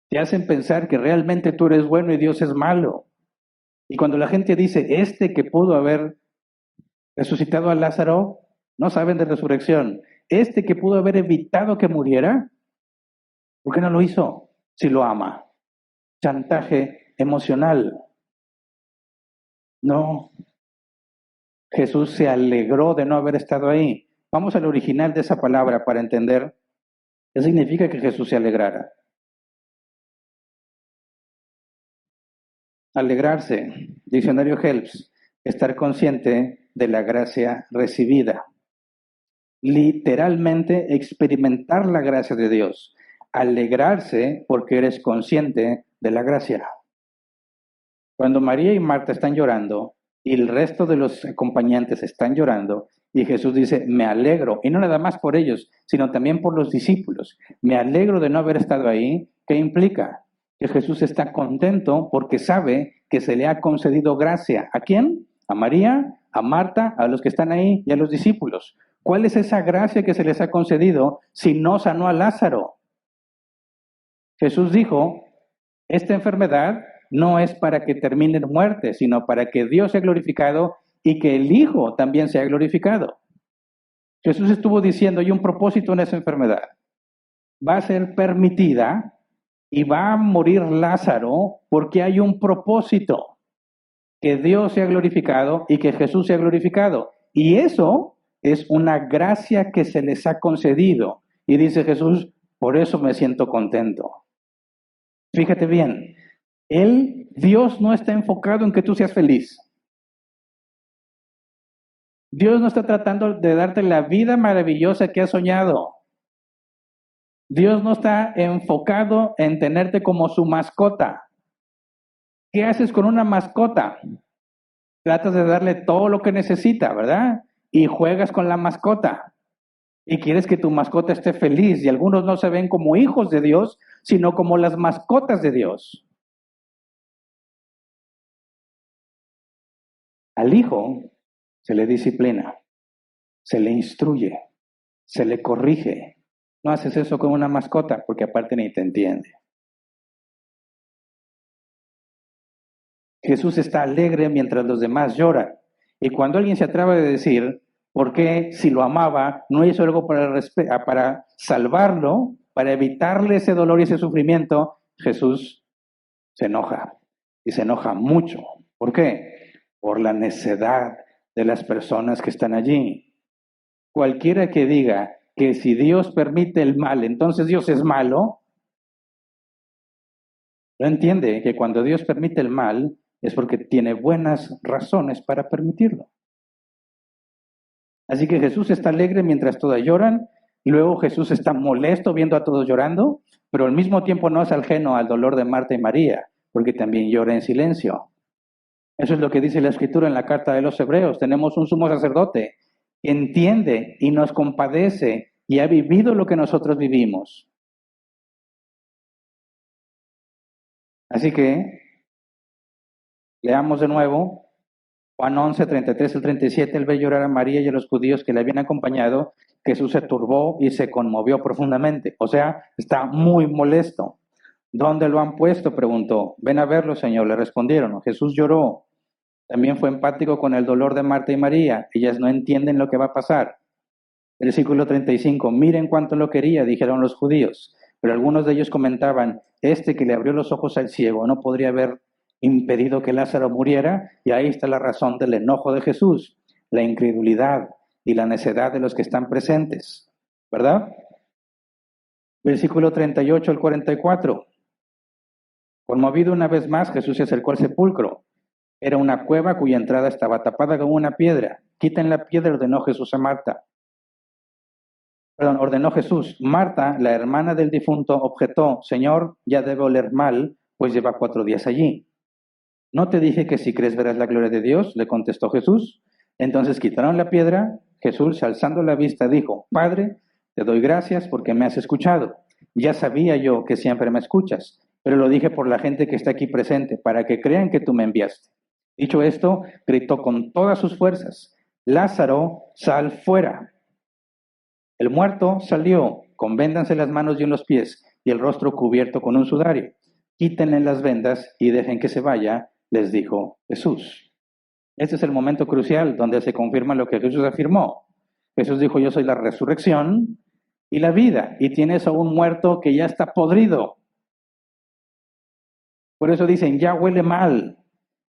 Te hacen pensar que realmente tú eres bueno y Dios es malo. Y cuando la gente dice, este que pudo haber resucitado a Lázaro, no saben de resurrección. Este que pudo haber evitado que muriera, ¿por qué no lo hizo? Si lo ama. Chantaje emocional. No, Jesús se alegró de no haber estado ahí. Vamos al original de esa palabra para entender qué significa que Jesús se alegrara. Alegrarse, diccionario Helps, estar consciente de la gracia recibida. Literalmente experimentar la gracia de Dios. Alegrarse porque eres consciente de la gracia. Cuando María y Marta están llorando y el resto de los acompañantes están llorando y Jesús dice, me alegro, y no nada más por ellos, sino también por los discípulos, me alegro de no haber estado ahí, ¿qué implica? Que Jesús está contento porque sabe que se le ha concedido gracia. ¿A quién? A María, a Marta, a los que están ahí y a los discípulos. ¿Cuál es esa gracia que se les ha concedido si no sanó a Lázaro? Jesús dijo, esta enfermedad no es para que termine en muerte, sino para que Dios sea glorificado y que el Hijo también sea glorificado. Jesús estuvo diciendo, hay un propósito en esa enfermedad. Va a ser permitida y va a morir Lázaro porque hay un propósito. Que Dios sea glorificado y que Jesús sea glorificado. Y eso es una gracia que se les ha concedido. Y dice Jesús, por eso me siento contento. Fíjate bien, Dios no está enfocado en que tú seas feliz. Dios no está tratando de darte la vida maravillosa que has soñado. Dios no está enfocado en tenerte como su mascota. ¿Qué haces con una mascota? Tratas de darle todo lo que necesita, ¿verdad? Y juegas con la mascota. Y quieres que tu mascota esté feliz. Y algunos no se ven como hijos de Dios, sino como las mascotas de Dios. Al hijo se le disciplina, se le instruye, se le corrige. No haces eso con una mascota porque aparte ni te entiende. Jesús está alegre mientras los demás lloran. Y cuando alguien se atreve a decir, ¿por qué si lo amaba no hizo algo para salvarlo, para evitarle ese dolor y ese sufrimiento? Jesús se enoja y se enoja mucho. ¿Por qué? Por la necedad de las personas que están allí. Cualquiera que diga que si Dios permite el mal, entonces Dios es malo, no entiende que cuando Dios permite el mal es porque tiene buenas razones para permitirlo. Así que Jesús está alegre mientras todas lloran, luego Jesús está molesto viendo a todos llorando, pero al mismo tiempo no es ajeno al dolor de Marta y María, porque también llora en silencio. Eso es lo que dice la Escritura en la carta de los Hebreos. Tenemos un sumo sacerdote que entiende y nos compadece y ha vivido lo que nosotros vivimos. Así que leamos de nuevo Juan 11, 33 al 37. Él ve llorar a María y a los judíos que le habían acompañado. Jesús se turbó y se conmovió profundamente. O sea, está muy molesto. ¿Dónde lo han puesto?, preguntó. Ven a verlo, Señor, le respondieron. Jesús lloró. También fue empático con el dolor de Marta y María. Ellas no entienden lo que va a pasar. Versículo 35. Miren cuánto lo quería, dijeron los judíos. Pero algunos de ellos comentaban, este que le abrió los ojos al ciego no podría haber impedido que Lázaro muriera. Y ahí está la razón del enojo de Jesús, la incredulidad y la necedad de los que están presentes. ¿Verdad? Versículo 38 al 44. Conmovido una vez más, Jesús se acercó al sepulcro. Era una cueva cuya entrada estaba tapada con una piedra. Quiten la piedra, ordenó Jesús a Marta. Ordenó Jesús. Marta, la hermana del difunto, objetó: Señor, ya debe oler mal, pues lleva 4 días allí. ¿No te dije que si crees verás la gloria de Dios?, le contestó Jesús. Entonces quitaron la piedra. Jesús, alzando la vista, dijo: Padre, te doy gracias porque me has escuchado. Ya sabía yo que siempre me escuchas, pero lo dije por la gente que está aquí presente, para que crean que tú me enviaste. Dicho esto, gritó con todas sus fuerzas: Lázaro, sal fuera. El muerto salió, con vendas en las manos y en los pies, y el rostro cubierto con un sudario. Quítenle las vendas y dejen que se vaya, les dijo Jesús. Este es el momento crucial donde se confirma lo que Jesús afirmó. Jesús dijo: yo soy la resurrección y la vida, y tienes a un muerto que ya está podrido. Por eso dicen: ya huele mal,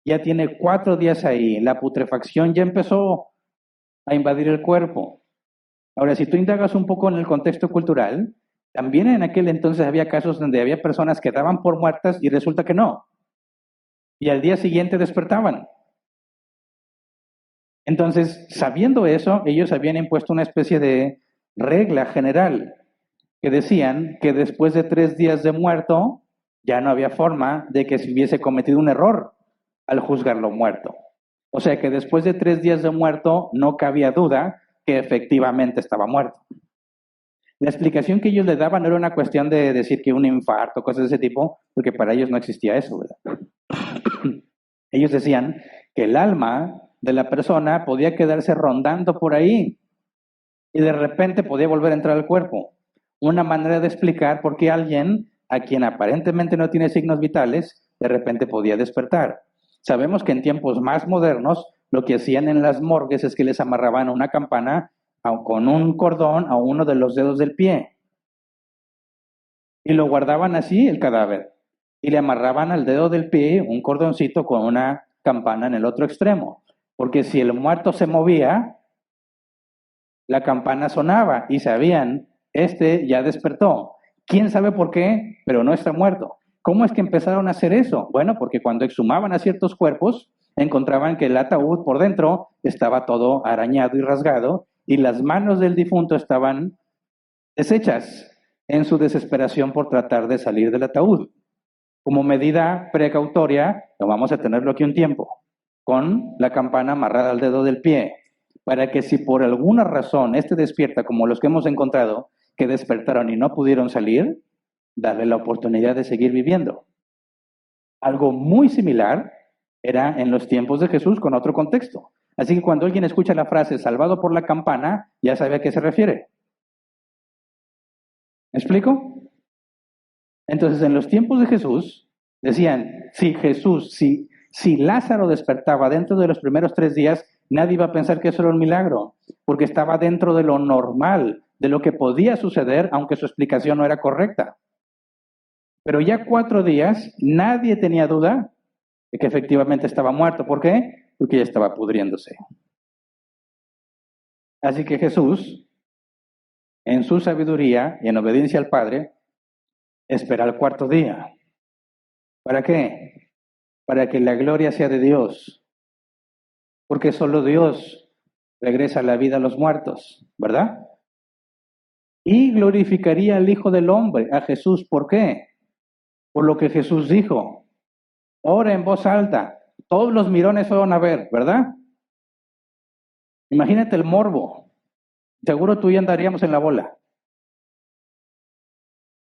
ya tiene 4 días ahí, la putrefacción ya empezó a invadir el cuerpo. Ahora, si tú indagas un poco en el contexto cultural, también en aquel entonces había casos donde había personas que daban por muertas y resulta que no. Y al día siguiente despertaban. Entonces, sabiendo eso, ellos habían impuesto una especie de regla general que decían que después de 3 días de muerto ya no había forma de que se hubiese cometido un error al juzgarlo muerto. O sea que después de 3 días de muerto no cabía duda que efectivamente estaba muerto. La explicación que ellos le daban no era una cuestión de decir que un infarto, cosas de ese tipo, porque para ellos no existía eso, ¿verdad? Ellos decían que el alma de la persona podía quedarse rondando por ahí y de repente podía volver a entrar al cuerpo. Una manera de explicar por qué alguien a quien aparentemente no tiene signos vitales, de repente podía despertar. Sabemos que en tiempos más modernos lo que hacían en las morgues es que les amarraban una campana con un cordón a uno de los dedos del pie y lo guardaban así el cadáver y le amarraban al dedo del pie un cordoncito con una campana en el otro extremo, porque si el muerto se movía, la campana sonaba y sabían: este ya despertó. ¿Quién sabe por qué? Pero no está muerto. ¿Cómo es que empezaron a hacer eso? Bueno, porque cuando exhumaban a ciertos cuerpos, encontraban que el ataúd por dentro estaba todo arañado y rasgado y las manos del difunto estaban deshechas en su desesperación por tratar de salir del ataúd. Como medida precautoria, vamos a tenerlo aquí un tiempo, con la campana amarrada al dedo del pie, para que si por alguna razón este despierta, como los que hemos encontrado, que despertaron y no pudieron salir, darle la oportunidad de seguir viviendo. Algo muy similar era en los tiempos de Jesús con otro contexto. Así que cuando alguien escucha la frase salvado por la campana, ya sabe a qué se refiere. ¿Me explico? Entonces, en los tiempos de Jesús, decían: si Lázaro despertaba dentro de los primeros 3 días, nadie iba a pensar que eso era un milagro, porque estaba dentro de lo normal, de lo que podía suceder, aunque su explicación no era correcta. Pero ya 4 días, nadie tenía duda de que efectivamente estaba muerto. ¿Por qué? Porque ya estaba pudriéndose. Así que Jesús, en su sabiduría y en obediencia al Padre, espera el 4.º día. ¿Para qué? Para que la gloria sea de Dios. Porque solo Dios regresa la vida a los muertos, ¿verdad? Y glorificaría al Hijo del Hombre, a Jesús. ¿Por qué? Por lo que Jesús dijo. Ora en voz alta. Todos los mirones fueron a ver, ¿verdad? Imagínate el morbo. Seguro tú y yo andaríamos en la bola.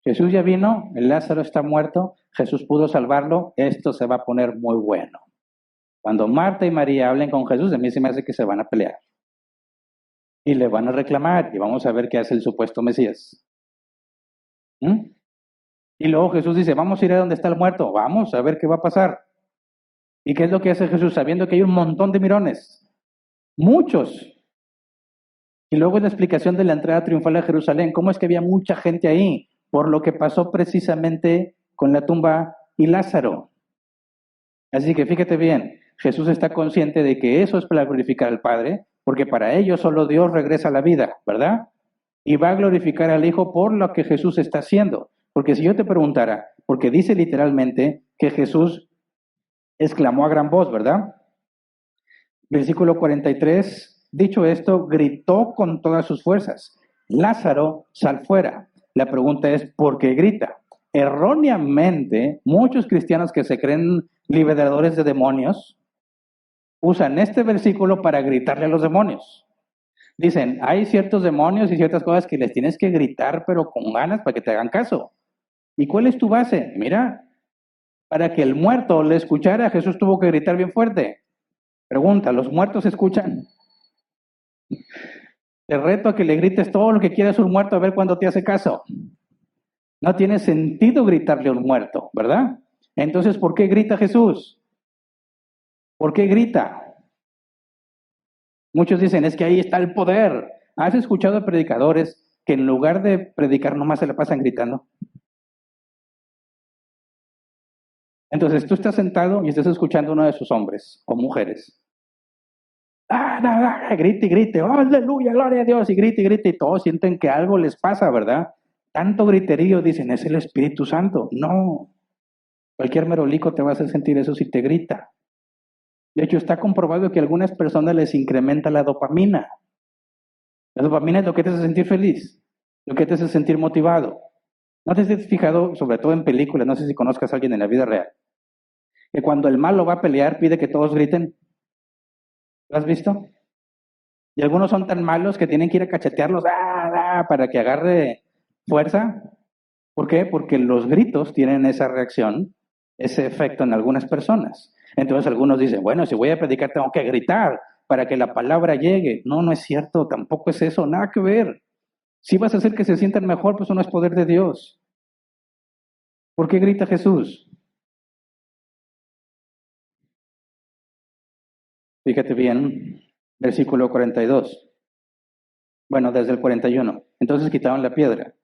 Jesús ya vino, el Lázaro está muerto, Jesús pudo salvarlo, esto se va a poner muy bueno. Cuando Marta y María hablen con Jesús, a mí se me hace que se van a pelear. Y le van a reclamar, y vamos a ver qué hace el supuesto Mesías. Y luego Jesús dice: vamos a ir a donde está el muerto, vamos a ver qué va a pasar. ¿Y qué es lo que hace Jesús? Sabiendo que hay un montón de mirones, muchos. Y luego la explicación de la entrada triunfal a Jerusalén, cómo es que había mucha gente ahí, por lo que pasó precisamente con la tumba y Lázaro. Así que fíjate bien, Jesús está consciente de que eso es para glorificar al Padre, porque para ellos solo Dios regresa a la vida, ¿verdad? Y va a glorificar al Hijo por lo que Jesús está haciendo. Porque si yo te preguntara, porque dice literalmente que Jesús exclamó a gran voz, ¿verdad? Versículo 43, dicho esto, gritó con todas sus fuerzas, Lázaro, sal fuera. La pregunta es, ¿por qué grita? Erróneamente, muchos cristianos que se creen liberadores de demonios usan este versículo para gritarle a los demonios. Dicen, hay ciertos demonios y ciertas cosas que les tienes que gritar, pero con ganas para que te hagan caso. ¿Y cuál es tu base? Mira, para que el muerto le escuchara, Jesús tuvo que gritar bien fuerte. Pregunta, ¿los muertos escuchan? Te reto a que le grites todo lo que quieras a un muerto a ver cuándo te hace caso. No tiene sentido gritarle a un muerto, ¿verdad? Entonces, ¿por qué grita Jesús? ¿Por qué grita? Muchos dicen, es que ahí está el poder. ¿Has escuchado a predicadores que en lugar de predicar nomás se la pasan gritando? Entonces, tú estás sentado y estás escuchando a uno de sus hombres o mujeres. Grite y grite, ¡oh, aleluya, gloria a Dios! Y grite, y todos sienten que algo les pasa, ¿verdad? Tanto griterío, dicen, es el Espíritu Santo. No, cualquier merolico te va a hacer sentir eso si te grita. De hecho, está comprobado que a algunas personas les incrementa la dopamina. La dopamina es lo que te hace sentir feliz, lo que te hace sentir motivado. ¿No te has fijado, sobre todo en películas, no sé si conozcas a alguien en la vida real, que cuando el malo va a pelear pide que todos griten? ¿Lo has visto? Y algunos son tan malos que tienen que ir a cachetearlos para que agarre fuerza. ¿Por qué? Porque los gritos tienen esa reacción, ese efecto en algunas personas. Entonces algunos dicen, bueno, si voy a predicar tengo que gritar para que la palabra llegue. No, no es cierto, tampoco es eso, nada que ver. Si vas a hacer que se sientan mejor, pues eso no es poder de Dios. ¿Por qué grita Jesús? Fíjate bien, versículo 42. Bueno, desde el 41. Entonces quitaron la piedra.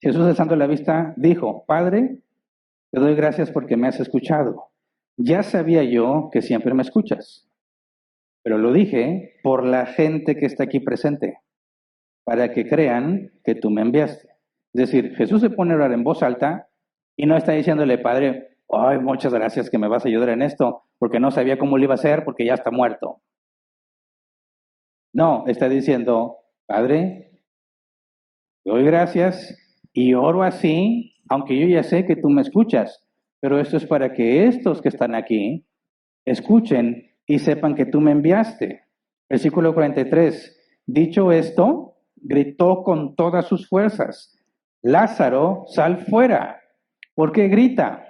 Jesús, alzando la vista, dijo, Padre, te doy gracias porque me has escuchado. Ya sabía yo que siempre me escuchas, pero lo dije por la gente que está aquí presente, para que crean que tú me enviaste. Es decir, Jesús se pone a orar en voz alta y no está diciéndole, Padre, ay, muchas gracias que me vas a ayudar en esto, porque no sabía cómo lo iba a hacer porque ya está muerto. No, está diciendo, Padre, te doy gracias y oro así, aunque yo ya sé que tú me escuchas, pero esto es para que estos que están aquí escuchen y sepan que tú me enviaste. Versículo 43. Dicho esto, gritó con todas sus fuerzas, Lázaro, sal fuera. ¿Por qué grita?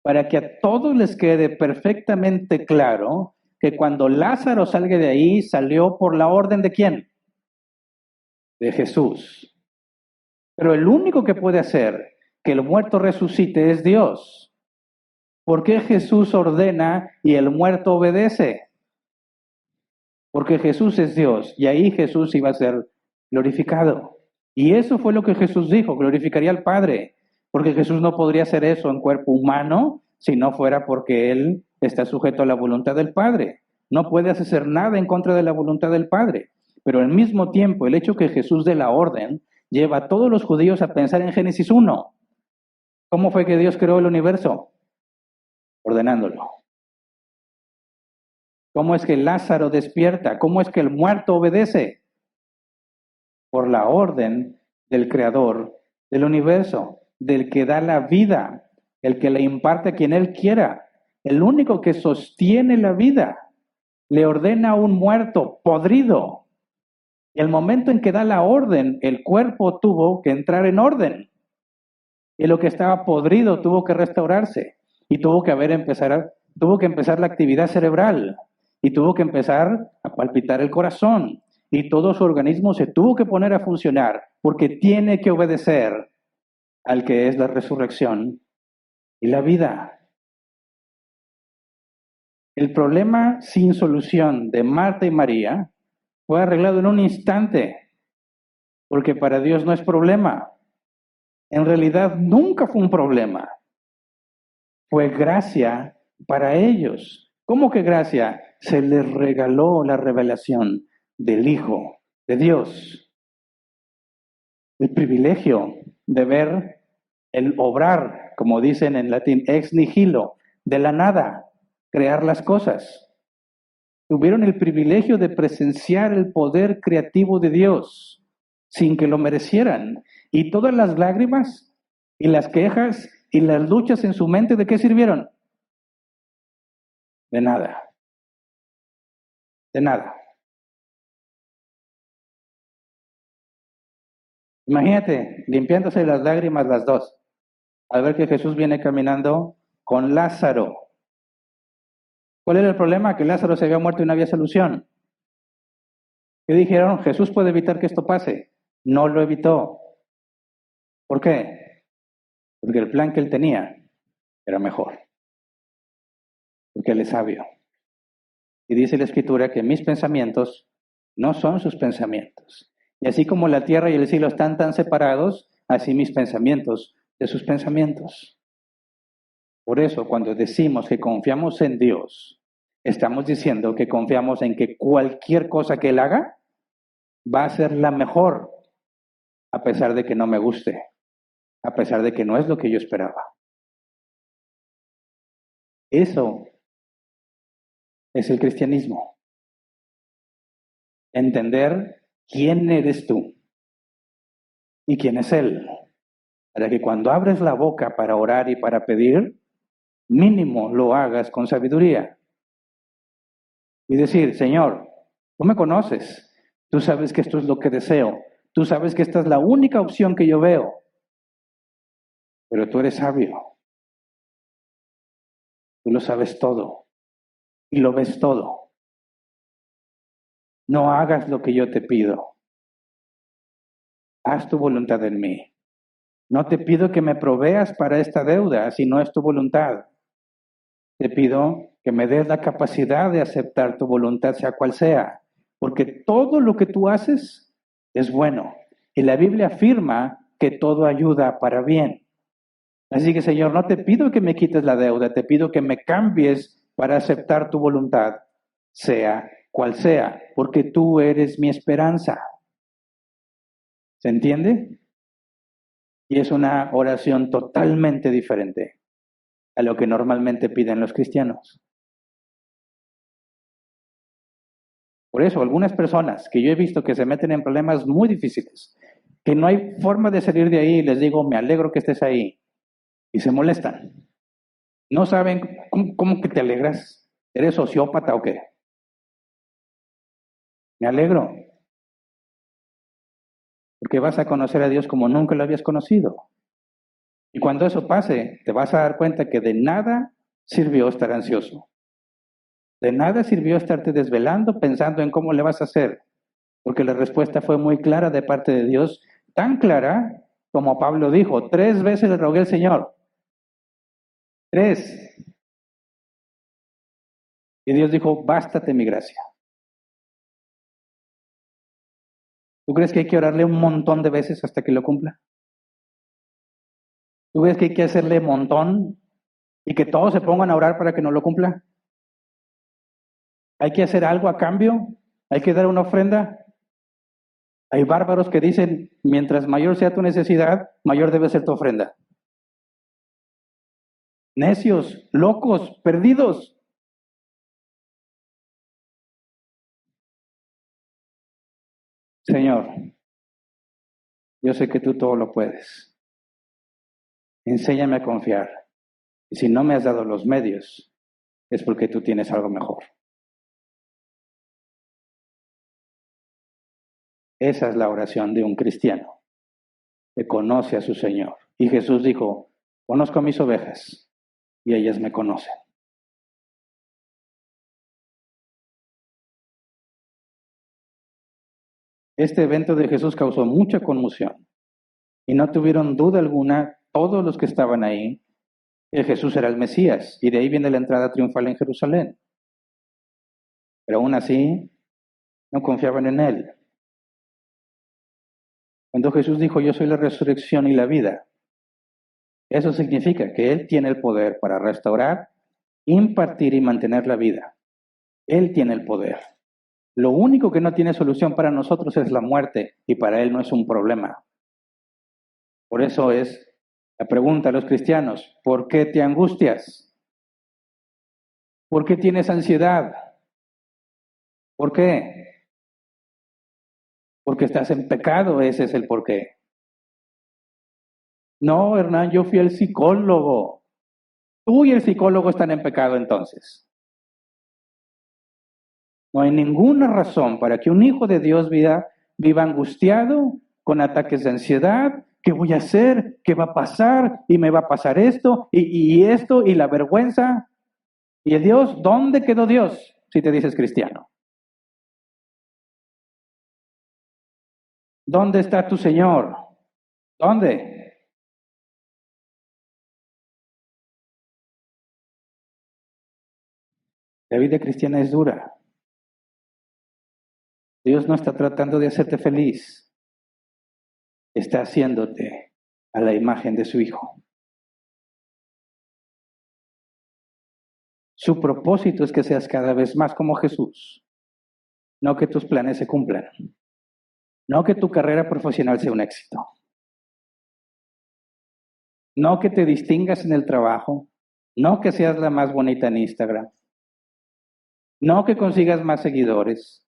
Para que a todos les quede perfectamente claro que cuando Lázaro salga de ahí, salió por la orden de ¿quién? De Jesús. Pero el único que puede hacer que el muerto resucite es Dios. ¿Por qué Jesús ordena y el muerto obedece? Porque Jesús es Dios y ahí Jesús iba a ser glorificado. Y eso fue lo que Jesús dijo, glorificaría al Padre, porque Jesús no podría hacer eso en cuerpo humano si no fuera porque Él está sujeto a la voluntad del Padre. No puedes hacer nada en contra de la voluntad del Padre. Pero al mismo tiempo, el hecho que Jesús dé la orden lleva a todos los judíos a pensar en Génesis 1. ¿Cómo fue que Dios creó el universo? Ordenándolo. ¿Cómo es que Lázaro despierta? ¿Cómo es que el muerto obedece? Por la orden del creador del universo, del que da la vida, el que le imparte a quien él quiera, el único que sostiene la vida. Le ordena a un muerto podrido. Y el momento en que da la orden, el cuerpo tuvo que entrar en orden. Y lo que estaba podrido tuvo que restaurarse. Y tuvo que empezar la actividad cerebral. Y tuvo que empezar a palpitar el corazón. Y todo su organismo se tuvo que poner a funcionar porque tiene que obedecer al que es la resurrección y la vida. El problema sin solución de Marta y María fue arreglado en un instante, porque para Dios no es problema. En realidad nunca fue un problema. Fue gracia para ellos. ¿Cómo que gracia? Se les regaló la revelación del Hijo de Dios. El privilegio de ver el obrar, como dicen en latín, ex nihilo, de la nada, crear las cosas. Tuvieron el privilegio de presenciar el poder creativo de Dios sin que lo merecieran. Y todas las lágrimas y las quejas y las luchas en su mente, ¿de qué sirvieron? De nada. De nada. Imagínate, limpiándose las lágrimas las dos, al ver que Jesús viene caminando con Lázaro. ¿Cuál era el problema? Que Lázaro se había muerto y no había solución. ¿Qué dijeron? Jesús puede evitar que esto pase. No lo evitó. ¿Por qué? Porque el plan que él tenía era mejor. Porque él es sabio. Y dice la Escritura que mis pensamientos no son sus pensamientos. Y así como la tierra y el cielo están tan separados, así mis pensamientos de sus pensamientos. Por eso, cuando decimos que confiamos en Dios, estamos diciendo que confiamos en que cualquier cosa que Él haga va a ser la mejor, a pesar de que no me guste, a pesar de que no es lo que yo esperaba. Eso es el cristianismo. Entender quién eres tú y quién es Él. Para que cuando abres la boca para orar y para pedir, mínimo lo hagas con sabiduría. Y decir, Señor, tú me conoces, tú sabes que esto es lo que deseo, tú sabes que esta es la única opción que yo veo, pero tú eres sabio, tú lo sabes todo y lo ves todo. No hagas lo que yo te pido, haz tu voluntad en mí. No te pido que me proveas para esta deuda si no es tu voluntad. Te pido que me des la capacidad de aceptar tu voluntad, sea cual sea, porque todo lo que tú haces es bueno. Y la Biblia afirma que todo ayuda para bien. Así que, Señor, no te pido que me quites la deuda, te pido que me cambies para aceptar tu voluntad, sea cual sea, porque tú eres mi esperanza. ¿Se entiende? Y es una oración totalmente diferente a lo que normalmente piden los cristianos. Por eso, algunas personas que yo he visto que se meten en problemas muy difíciles, que no hay forma de salir de ahí, les digo, me alegro que estés ahí, y se molestan. No saben cómo que te alegras. ¿Eres sociópata o qué? Me alegro, porque vas a conocer a Dios como nunca lo habías conocido. Y cuando eso pase, te vas a dar cuenta que de nada sirvió estar ansioso. De nada sirvió estarte desvelando pensando en cómo le vas a hacer, porque la respuesta fue muy clara de parte de Dios, tan clara como Pablo dijo, 3 veces le rogué al Señor. 3. Y Dios dijo, bástate mi gracia. ¿Tú crees que hay que orarle un montón de veces hasta que lo cumpla? ¿Tú crees que hay que hacerle un montón y que todos se pongan a orar para que no lo cumpla? ¿Hay que hacer algo a cambio? ¿Hay que dar una ofrenda? Hay bárbaros que dicen, mientras mayor sea tu necesidad, mayor debe ser tu ofrenda. Necios, locos, perdidos. Señor, yo sé que tú todo lo puedes. Enséñame a confiar. Y si no me has dado los medios, es porque tú tienes algo mejor. Esa es la oración de un cristiano que conoce a su Señor. Y Jesús dijo, conozco a mis ovejas y ellas me conocen. Este evento de Jesús causó mucha conmoción y no tuvieron duda alguna todos los que estaban ahí que Jesús era el Mesías y de ahí viene la entrada triunfal en Jerusalén. Pero aún así no confiaban en Él. Cuando Jesús dijo, yo soy la resurrección y la vida, eso significa que Él tiene el poder para restaurar, impartir y mantener la vida. Él tiene el poder. Lo único que no tiene solución para nosotros es la muerte y para Él no es un problema. Por eso es la pregunta a los cristianos, ¿por qué te angustias? ¿Por qué tienes ansiedad? ¿Por qué? Porque estás en pecado, ese es el por qué. No, Hernán, yo fui el psicólogo. Tú y el psicólogo están en pecado entonces. No hay ninguna razón para que un hijo de Dios viva angustiado, con ataques de ansiedad. ¿Qué voy a hacer? ¿Qué va a pasar? Y me va a pasar esto, y esto, y la vergüenza. ¿Y el Dios? ¿Dónde quedó Dios si te dices cristiano? ¿Dónde está tu Señor? ¿Dónde? La vida cristiana es dura. Dios no está tratando de hacerte feliz. Está haciéndote a la imagen de su Hijo. Su propósito es que seas cada vez más como Jesús. No que tus planes se cumplan. No que tu carrera profesional sea un éxito. No que te distingas en el trabajo. No que seas la más bonita en Instagram. No que consigas más seguidores.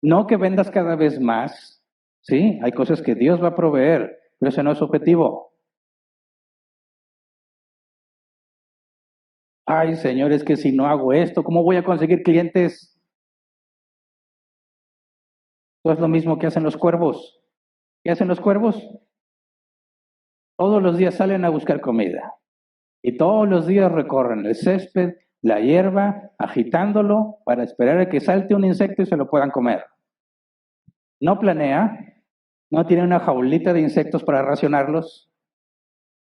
No que vendas cada vez más. Sí, hay cosas que Dios va a proveer, pero ese no es su objetivo. Ay, Señor, es que si no hago esto, ¿cómo voy a conseguir clientes? Eso es lo mismo que hacen los cuervos. ¿Qué hacen los cuervos? Todos los días salen a buscar comida y todos los días recorren el césped, la hierba, agitándolo para esperar a que salte un insecto y se lo puedan comer. No planea, no tiene una jaulita de insectos para racionarlos.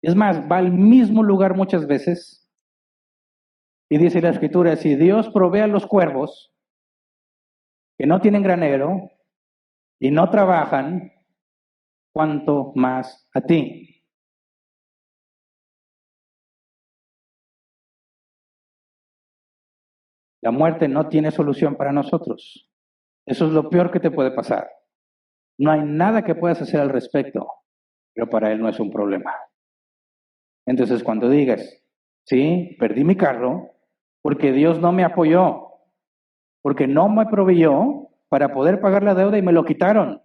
Es más, va al mismo lugar muchas veces y dice la escritura, si Dios provee a los cuervos que no tienen granero y no trabajan, ¿cuánto más a ti? La muerte no tiene solución para nosotros. Eso es lo peor que te puede pasar. No hay nada que puedas hacer al respecto, pero para él no es un problema. Entonces, cuando digas, sí, perdí mi carro porque Dios no me apoyó, porque no me proveyó para poder pagar la deuda y me lo quitaron.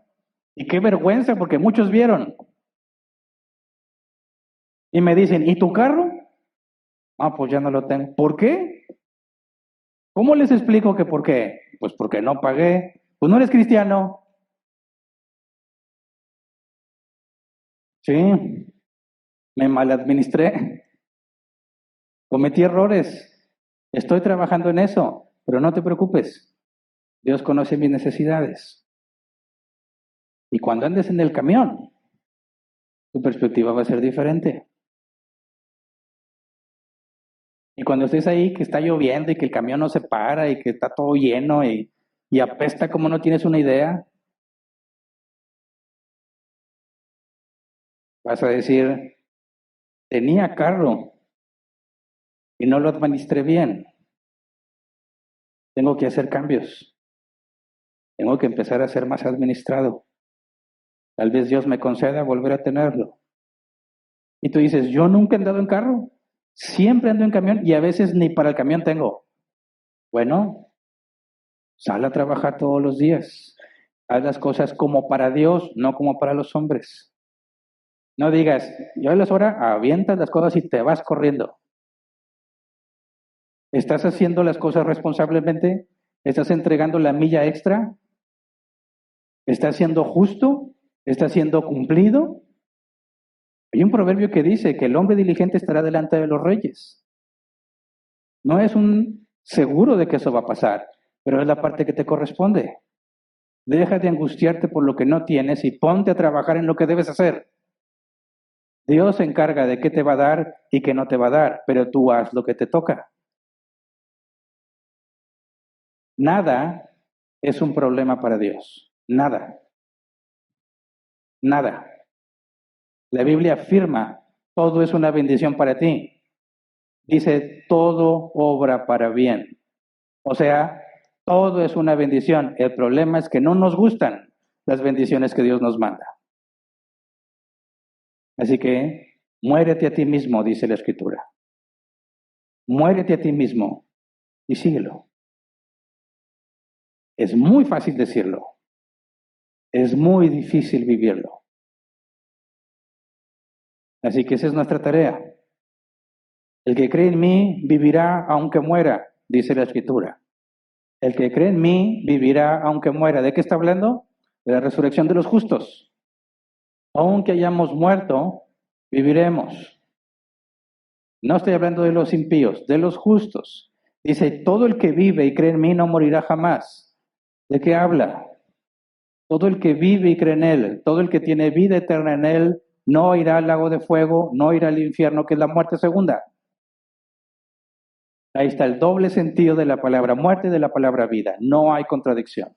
Y qué vergüenza, porque muchos vieron. Y me dicen, ¿y tu carro? Ah, pues ya no lo tengo. ¿Por qué? ¿Cómo les explico que por qué? Pues porque no pagué. Pues no eres cristiano. Sí, me maladministré, cometí errores. Estoy trabajando en eso, pero no te preocupes. Dios conoce mis necesidades. Y cuando andes en el camión, tu perspectiva va a ser diferente. Y cuando estés ahí, que está lloviendo y que el camión no se para y que está todo lleno y apesta como no tienes una idea, vas a decir, tenía carro y no lo administré bien. Tengo que hacer cambios. Tengo que empezar a ser más administrado. Tal vez Dios me conceda volver a tenerlo. Y tú dices, yo nunca he andado en carro. Siempre ando en camión y a veces ni para el camión tengo. Bueno, sal a trabajar todos los días. Haz las cosas como para Dios, no como para los hombres. No digas, yo a las horas avientas las cosas y te vas corriendo. ¿Estás haciendo las cosas responsablemente? ¿Estás entregando la milla extra? ¿Estás siendo justo? ¿Estás siendo cumplido? Hay un proverbio que dice que el hombre diligente estará delante de los reyes. No es un seguro de que eso va a pasar, pero es la parte que te corresponde. Deja de angustiarte por lo que no tienes y ponte a trabajar en lo que debes hacer. Dios se encarga de qué te va a dar y qué no te va a dar, pero tú haz lo que te toca. Nada es un problema para Dios. Nada. Nada. La Biblia afirma, todo es una bendición para ti. Dice, todo obra para bien. O sea, todo es una bendición. El problema es que no nos gustan las bendiciones que Dios nos manda. Así que muérete a ti mismo, dice la Escritura. Muérete a ti mismo y síguelo. Es muy fácil decirlo, es muy difícil vivirlo. Así que esa es nuestra tarea. El que cree en mí vivirá aunque muera, dice la Escritura. El que cree en mí vivirá aunque muera. ¿De qué está hablando? De la resurrección de los justos. Aunque hayamos muerto, viviremos. No estoy hablando de los impíos, de los justos. Dice, todo el que vive y cree en mí no morirá jamás. ¿De qué habla? Todo el que vive y cree en él, todo el que tiene vida eterna en él, no irá al lago de fuego, no irá al infierno, que es la muerte segunda. Ahí está el doble sentido de la palabra muerte y de la palabra vida. No hay contradicción.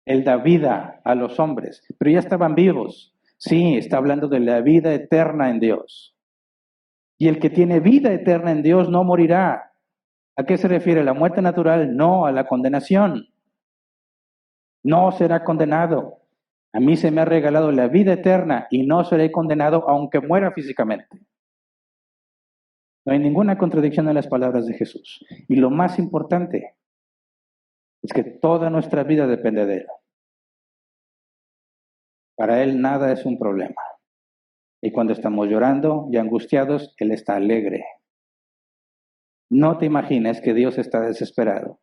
Él da vida a los hombres, pero ya estaban vivos. Sí, está hablando de la vida eterna en Dios. Y el que tiene vida eterna en Dios no morirá. ¿A qué se refiere? ¿La muerte natural? No, a la condenación. No será condenado. A mí se me ha regalado la vida eterna y no seré condenado aunque muera físicamente. No hay ninguna contradicción en las palabras de Jesús. Y lo más importante es que toda nuestra vida depende de Él. Para Él nada es un problema. Y cuando estamos llorando y angustiados, Él está alegre. No te imagines que Dios está desesperado,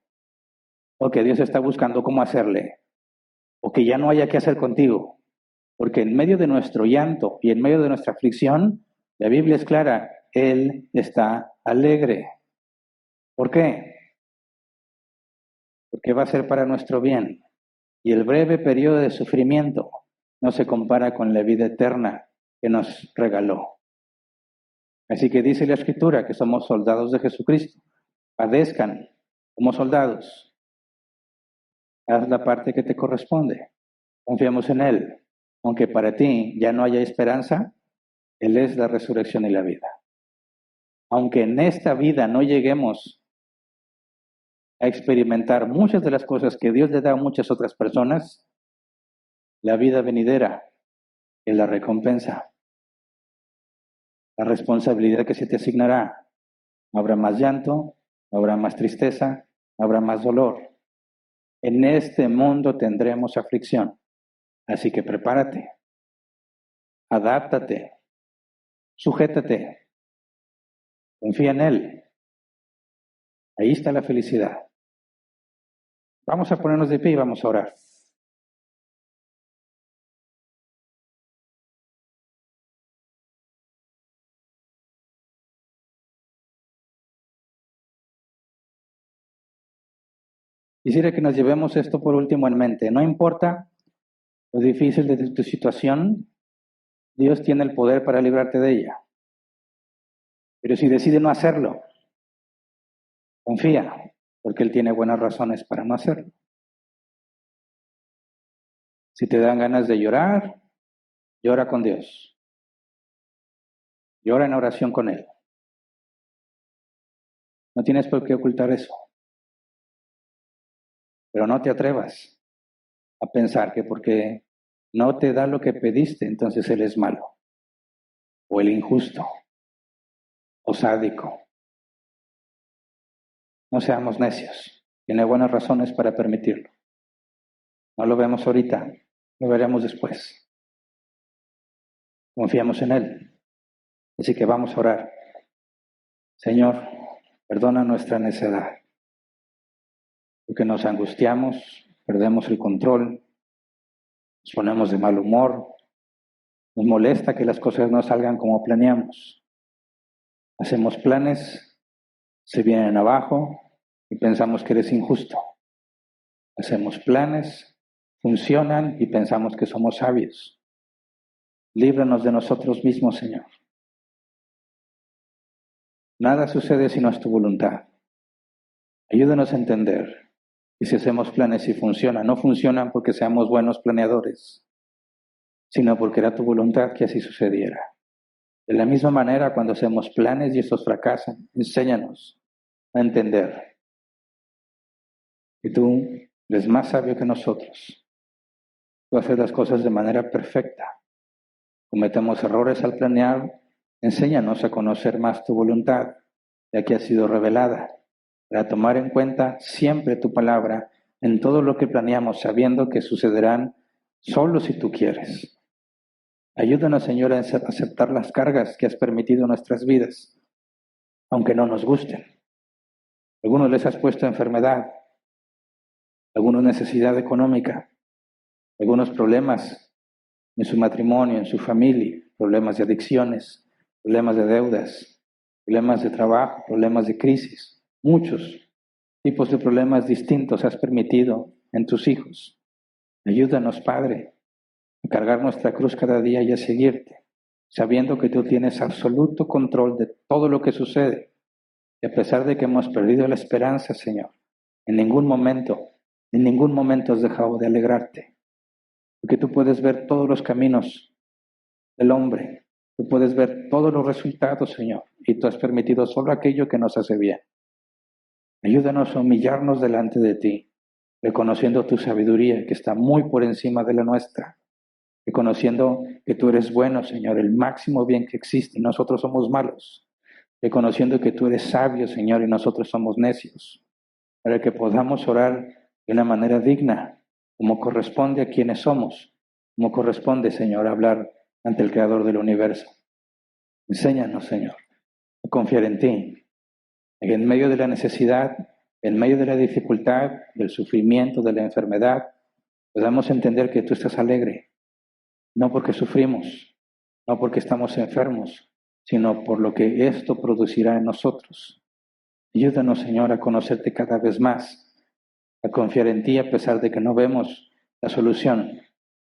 o que Dios está buscando cómo hacerle, o que ya no haya qué hacer contigo. Porque en medio de nuestro llanto y en medio de nuestra aflicción, la Biblia es clara, Él está alegre. ¿Por qué? Porque va a ser para nuestro bien. Y el breve periodo de sufrimiento no se compara con la vida eterna que nos regaló. Así que dice la Escritura que somos soldados de Jesucristo. Padezcan como soldados. Haz la parte que te corresponde. Confiamos en Él. Aunque para ti ya no haya esperanza, Él es la resurrección y la vida. Aunque en esta vida no lleguemos a experimentar muchas de las cosas que Dios le da a muchas otras personas, la vida venidera es la recompensa, la responsabilidad que se te asignará. No habrá más llanto, no habrá más tristeza, no habrá más dolor. En este mundo tendremos aflicción, así que prepárate, adáptate, sujétate, confía en Él. Ahí está la felicidad. Vamos a ponernos de pie y vamos a orar. Quisiera que nos llevemos esto por último en mente. No importa lo difícil de tu situación, Dios tiene el poder para librarte de ella. Pero si decide no hacerlo, confía, porque Él tiene buenas razones para no hacerlo. Si te dan ganas de llorar, llora con Dios. Llora en oración con Él. No tienes por qué ocultar eso. Pero no te atrevas a pensar que porque no te da lo que pediste, entonces Él es malo, o el injusto, o sádico. No seamos necios. Tiene buenas razones para permitirlo. No lo vemos ahorita, lo veremos después. Confiamos en Él. Así que vamos a orar. Señor, perdona nuestra necedad, porque nos angustiamos, perdemos el control, nos ponemos de mal humor, nos molesta que las cosas no salgan como planeamos. Hacemos planes, se vienen abajo y pensamos que eres injusto. Hacemos planes, funcionan y pensamos que somos sabios. Líbranos de nosotros mismos, Señor. Nada sucede si no es tu voluntad. Ayúdanos a entender que si hacemos planes y funcionan, no funcionan porque seamos buenos planeadores, sino porque era tu voluntad que así sucediera. De la misma manera, cuando hacemos planes y estos fracasan, enséñanos a entender que tú eres más sabio que nosotros. Tú haces las cosas de manera perfecta. Cometemos errores al planear. Enséñanos a conocer más tu voluntad, ya que ha sido revelada. para tomar en cuenta siempre tu palabra en todo lo que planeamos, sabiendo que sucederán solo si tú quieres. Ayúdanos, Señor, a aceptar las cargas que has permitido en nuestras vidas, aunque no nos gusten. Algunos les has puesto enfermedad, algunos necesidad económica, algunos problemas en su matrimonio, en su familia, problemas de adicciones, problemas de deudas, problemas de trabajo, problemas de crisis. Muchos tipos de problemas distintos has permitido en tus hijos. Ayúdanos, Padre, a cargar nuestra cruz cada día y a seguirte, sabiendo que tú tienes absoluto control de todo lo que sucede. Y a pesar de que hemos perdido la esperanza, Señor, en ningún momento has dejado de alegrarte. Porque tú puedes ver todos los caminos del hombre, tú puedes ver todos los resultados, Señor, y tú has permitido solo aquello que nos hace bien. Ayúdanos a humillarnos delante de ti, reconociendo tu sabiduría que está muy por encima de la nuestra, reconociendo que tú eres bueno, Señor, el máximo bien que existe y nosotros somos malos, reconociendo que tú eres sabio, Señor, y nosotros somos necios, para que podamos orar de una manera digna, como corresponde a quienes somos, como corresponde, Señor, hablar ante el Creador del universo. Enséñanos, Señor, a confiar en ti, que en medio de la necesidad, en medio de la dificultad, del sufrimiento, de la enfermedad, podamos entender que tú estás alegre, no porque sufrimos, no porque estamos enfermos, sino por lo que esto producirá en nosotros. Ayúdanos, Señor, a conocerte cada vez más, a confiar en ti a pesar de que no vemos la solución,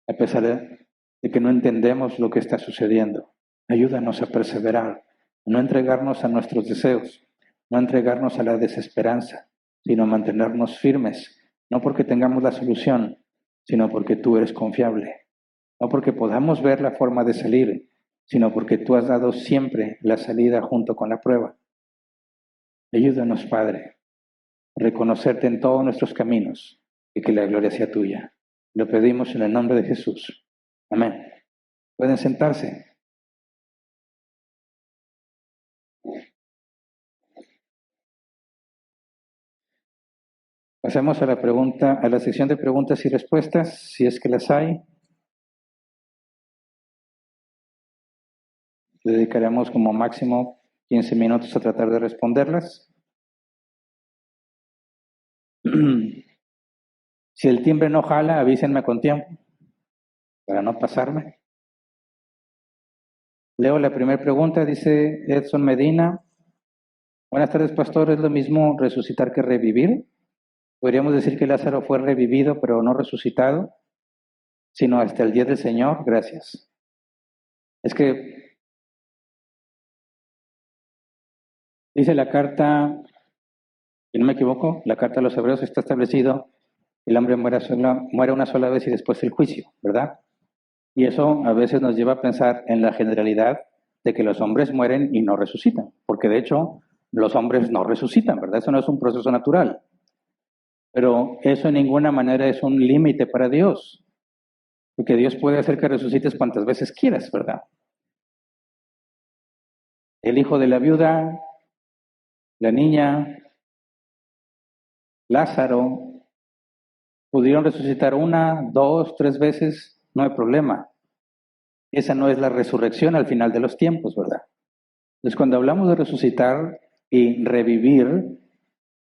a pesar de que no entendemos lo que está sucediendo. Ayúdanos a perseverar, a no entregarnos a nuestros deseos, no entregarnos a la desesperanza, sino a mantenernos firmes, no porque tengamos la solución, sino porque tú eres confiable, no porque podamos ver la forma de salir, sino porque tú has dado siempre la salida junto con la prueba. Ayúdanos, Padre, a reconocerte en todos nuestros caminos y que la gloria sea tuya. Lo pedimos en el nombre de Jesús. Amén. Pueden sentarse. Pasemos a la sección de preguntas y respuestas, si es que las hay. Dedicaremos como máximo 15 minutos a tratar de responderlas. Si el timbre no jala, avísenme con tiempo para no pasarme. Leo la primera pregunta, dice Edson Medina. Buenas tardes, pastor. ¿Es lo mismo resucitar que revivir? ¿Podríamos decir que Lázaro fue revivido pero no resucitado, sino hasta el día del Señor? Gracias. Es que dice la carta, si no me equivoco, la carta a los Hebreos está establecido el hombre muere una sola vez y después el juicio, ¿verdad? Y eso a veces nos lleva a pensar en la generalidad de que los hombres mueren y no resucitan, porque de hecho los hombres no resucitan, ¿verdad? Eso no es un proceso natural. Pero eso en ninguna manera es un límite para Dios, porque Dios puede hacer que resucites cuantas veces quieras, ¿verdad? El hijo de la viuda, la niña, Lázaro, pudieron resucitar 1, 2, 3 veces, no hay problema. Esa no es la resurrección al final de los tiempos, ¿verdad? Entonces, cuando hablamos de resucitar y revivir,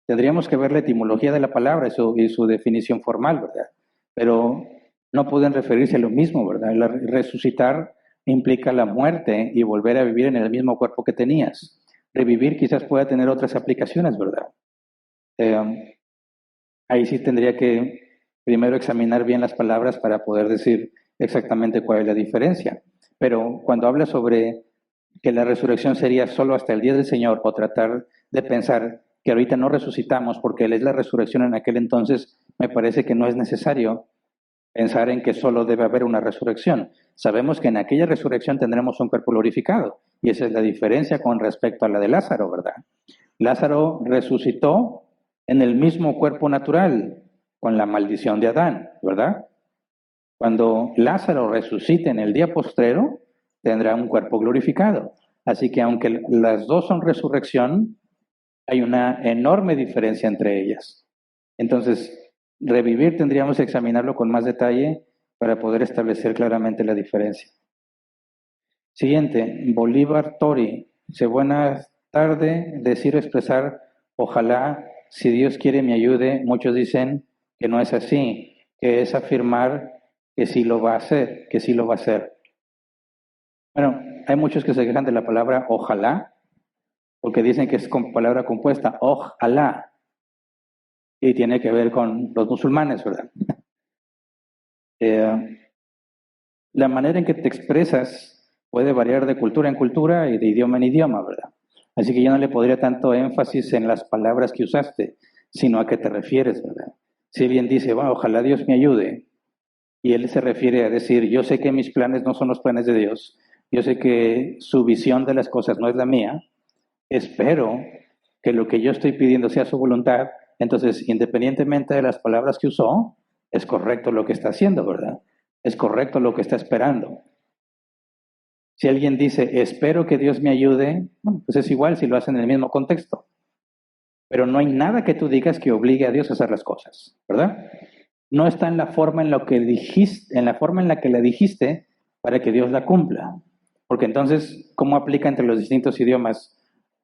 tendríamos que ver la etimología de la palabra y su definición formal, ¿verdad? Pero no pueden referirse a lo mismo, ¿verdad? Resucitar implica la muerte y volver a vivir en el mismo cuerpo que tenías. Revivir quizás pueda tener otras aplicaciones, ¿verdad? Ahí sí tendría que primero examinar bien las palabras para poder decir exactamente cuál es la diferencia. Pero cuando habla sobre que la resurrección sería solo hasta el día del Señor, o tratar de pensar que ahorita no resucitamos porque Él es la resurrección en aquel entonces, me parece que no es necesario pensar en que solo debe haber una resurrección. Sabemos que en aquella resurrección tendremos un cuerpo glorificado, y esa es la diferencia con respecto a la de Lázaro, ¿verdad? Lázaro resucitó en el mismo cuerpo natural, con la maldición de Adán, ¿verdad? Cuando Lázaro resucite en el día postrero, tendrá un cuerpo glorificado. Así que aunque las dos son resurrección, Hay una enorme diferencia entre ellas. Entonces, revivir tendríamos que examinarlo con más detalle para poder establecer claramente la diferencia. Siguiente, Bolívar Tori. Dice, buenas tardes, decir o expresar, ojalá, si Dios quiere me ayude. Muchos dicen que no es así, que es afirmar que sí lo va a hacer, que sí lo va a hacer. Bueno, hay muchos que se quejan de la palabra ojalá, porque dicen que es con palabra compuesta, ojalá, y tiene que ver con los musulmanes, ¿verdad? La manera en que te expresas puede variar de cultura en cultura y de idioma en idioma, ¿verdad? Así que yo no le podría tanto énfasis en las palabras que usaste, sino a qué te refieres, ¿verdad? Si alguien dice, bueno, ojalá Dios me ayude, y él se refiere a decir, yo sé que mis planes no son los planes de Dios, yo sé que su visión de las cosas no es la mía, espero que lo que yo estoy pidiendo sea su voluntad, entonces, independientemente de las palabras que usó, es correcto lo que está haciendo, ¿verdad? Es correcto lo que está esperando. Si alguien dice, espero que Dios me ayude, bueno, pues es igual si lo hacen en el mismo contexto. Pero no hay nada que tú digas que obligue a Dios a hacer las cosas, ¿verdad? No está en la forma en lo que dijiste, en la forma en la que le dijiste para que Dios la cumpla. Porque entonces, ¿cómo aplica entre los distintos idiomas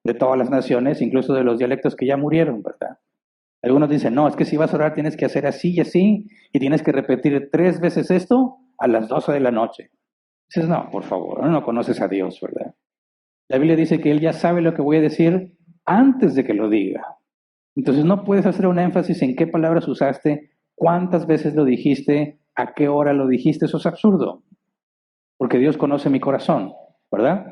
de todas las naciones, incluso de los dialectos que ya murieron, ¿verdad? Algunos dicen, no, es que si vas a orar tienes que hacer así y así, y tienes que repetir 3 veces esto a las 12 de la noche. Dices, no, por favor, no conoces a Dios, ¿verdad? La Biblia dice que Él ya sabe lo que voy a decir antes de que lo diga. Entonces no puedes hacer un énfasis en qué palabras usaste, cuántas veces lo dijiste, a qué hora lo dijiste, eso es absurdo. Porque Dios conoce mi corazón, ¿verdad?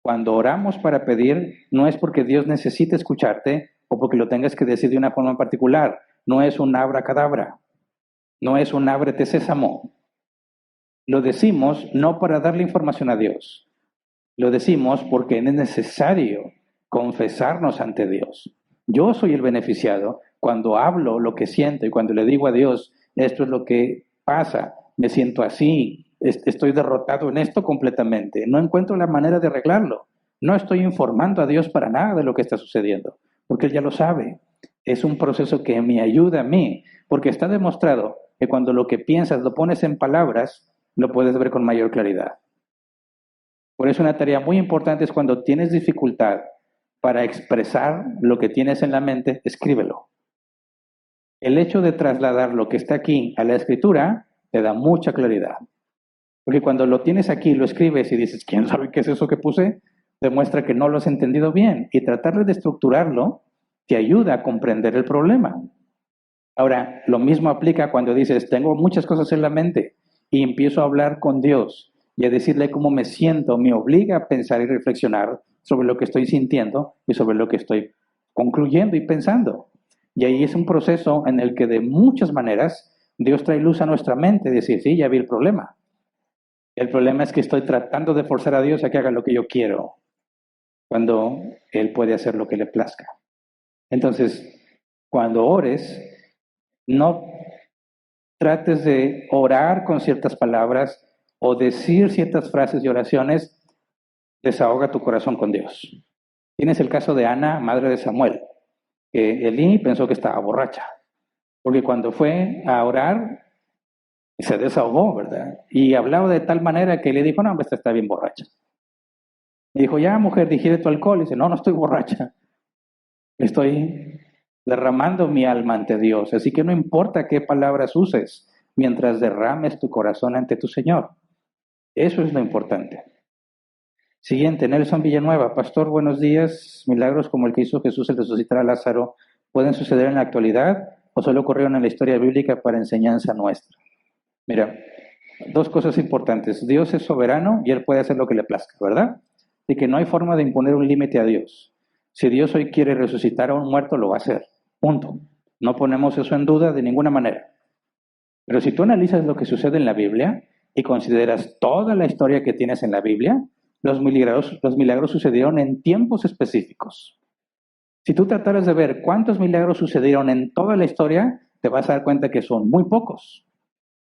Cuando oramos para pedir, no es porque Dios necesite escucharte o porque lo tengas que decir de una forma en particular. No es un abracadabra, no es un ábrete sésamo. Lo decimos no para darle información a Dios, lo decimos porque es necesario confesarnos ante Dios. Yo soy el beneficiado cuando hablo lo que siento y cuando le digo a Dios, esto es lo que pasa, me siento así, estoy derrotado en esto completamente, no encuentro la manera de arreglarlo. No estoy informando a Dios para nada de lo que está sucediendo, porque Él ya lo sabe. Es un proceso que me ayuda a mí, porque está demostrado que cuando lo que piensas lo pones en palabras, lo puedes ver con mayor claridad. Por eso una tarea muy importante es cuando tienes dificultad para expresar lo que tienes en la mente, escríbelo. El hecho de trasladar lo que está aquí a la escritura te da mucha claridad. Porque cuando lo tienes aquí, lo escribes y dices, ¿quién sabe qué es eso que puse? Demuestra que no lo has entendido bien. Y tratar de estructurarlo te ayuda a comprender el problema. Ahora, lo mismo aplica cuando dices, tengo muchas cosas en la mente y empiezo a hablar con Dios y a decirle cómo me siento, me obliga a pensar y reflexionar sobre lo que estoy sintiendo y sobre lo que estoy concluyendo y pensando. Y ahí es un proceso en el que de muchas maneras Dios trae luz a nuestra mente y decir, sí, ya vi el problema. El problema es que estoy tratando de forzar a Dios a que haga lo que yo quiero, cuando Él puede hacer lo que le plazca. Entonces, cuando ores, no trates de orar con ciertas palabras o decir ciertas frases y oraciones, desahoga tu corazón con Dios. Tienes el caso de Ana, madre de Samuel, que Elí pensó que estaba borracha, porque cuando fue a orar, se desahogó, ¿verdad? Y hablaba de tal manera que le dijo, no, esta está bien borracha. Y dijo, ya mujer, digiere tu alcohol. Y dice, no, no estoy borracha, estoy derramando mi alma ante Dios. Así que no importa qué palabras uses, mientras derrames tu corazón ante tu Señor. Eso es lo importante. Siguiente, Nelson Villanueva. Pastor, buenos días. Milagros como el que hizo Jesús el resucitar a Lázaro, ¿pueden suceder en la actualidad o solo ocurrieron en la historia bíblica para enseñanza nuestra? Mira, dos cosas importantes. Dios es soberano y Él puede hacer lo que le plazca, ¿verdad? Y que no hay forma de imponer un límite a Dios. Si Dios hoy quiere resucitar a un muerto, lo va a hacer. Punto. No ponemos eso en duda de ninguna manera. Pero si tú analizas lo que sucede en la Biblia y consideras toda la historia que tienes en la Biblia, los milagros sucedieron en tiempos específicos. Si tú trataras de ver cuántos milagros sucedieron en toda la historia, te vas a dar cuenta que son muy pocos.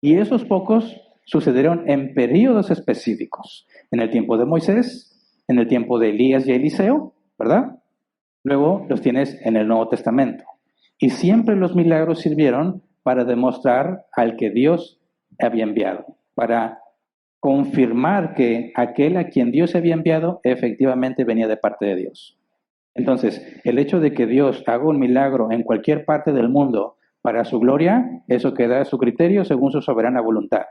Y esos pocos sucedieron en periodos específicos. En el tiempo de Moisés, en el tiempo de Elías y Eliseo, ¿verdad? Luego los tienes en el Nuevo Testamento. Y siempre los milagros sirvieron para demostrar al que Dios había enviado, para confirmar que aquel a quien Dios había enviado efectivamente venía de parte de Dios. Entonces, el hecho de que Dios haga un milagro en cualquier parte del mundo para su gloria, eso queda a su criterio según su soberana voluntad.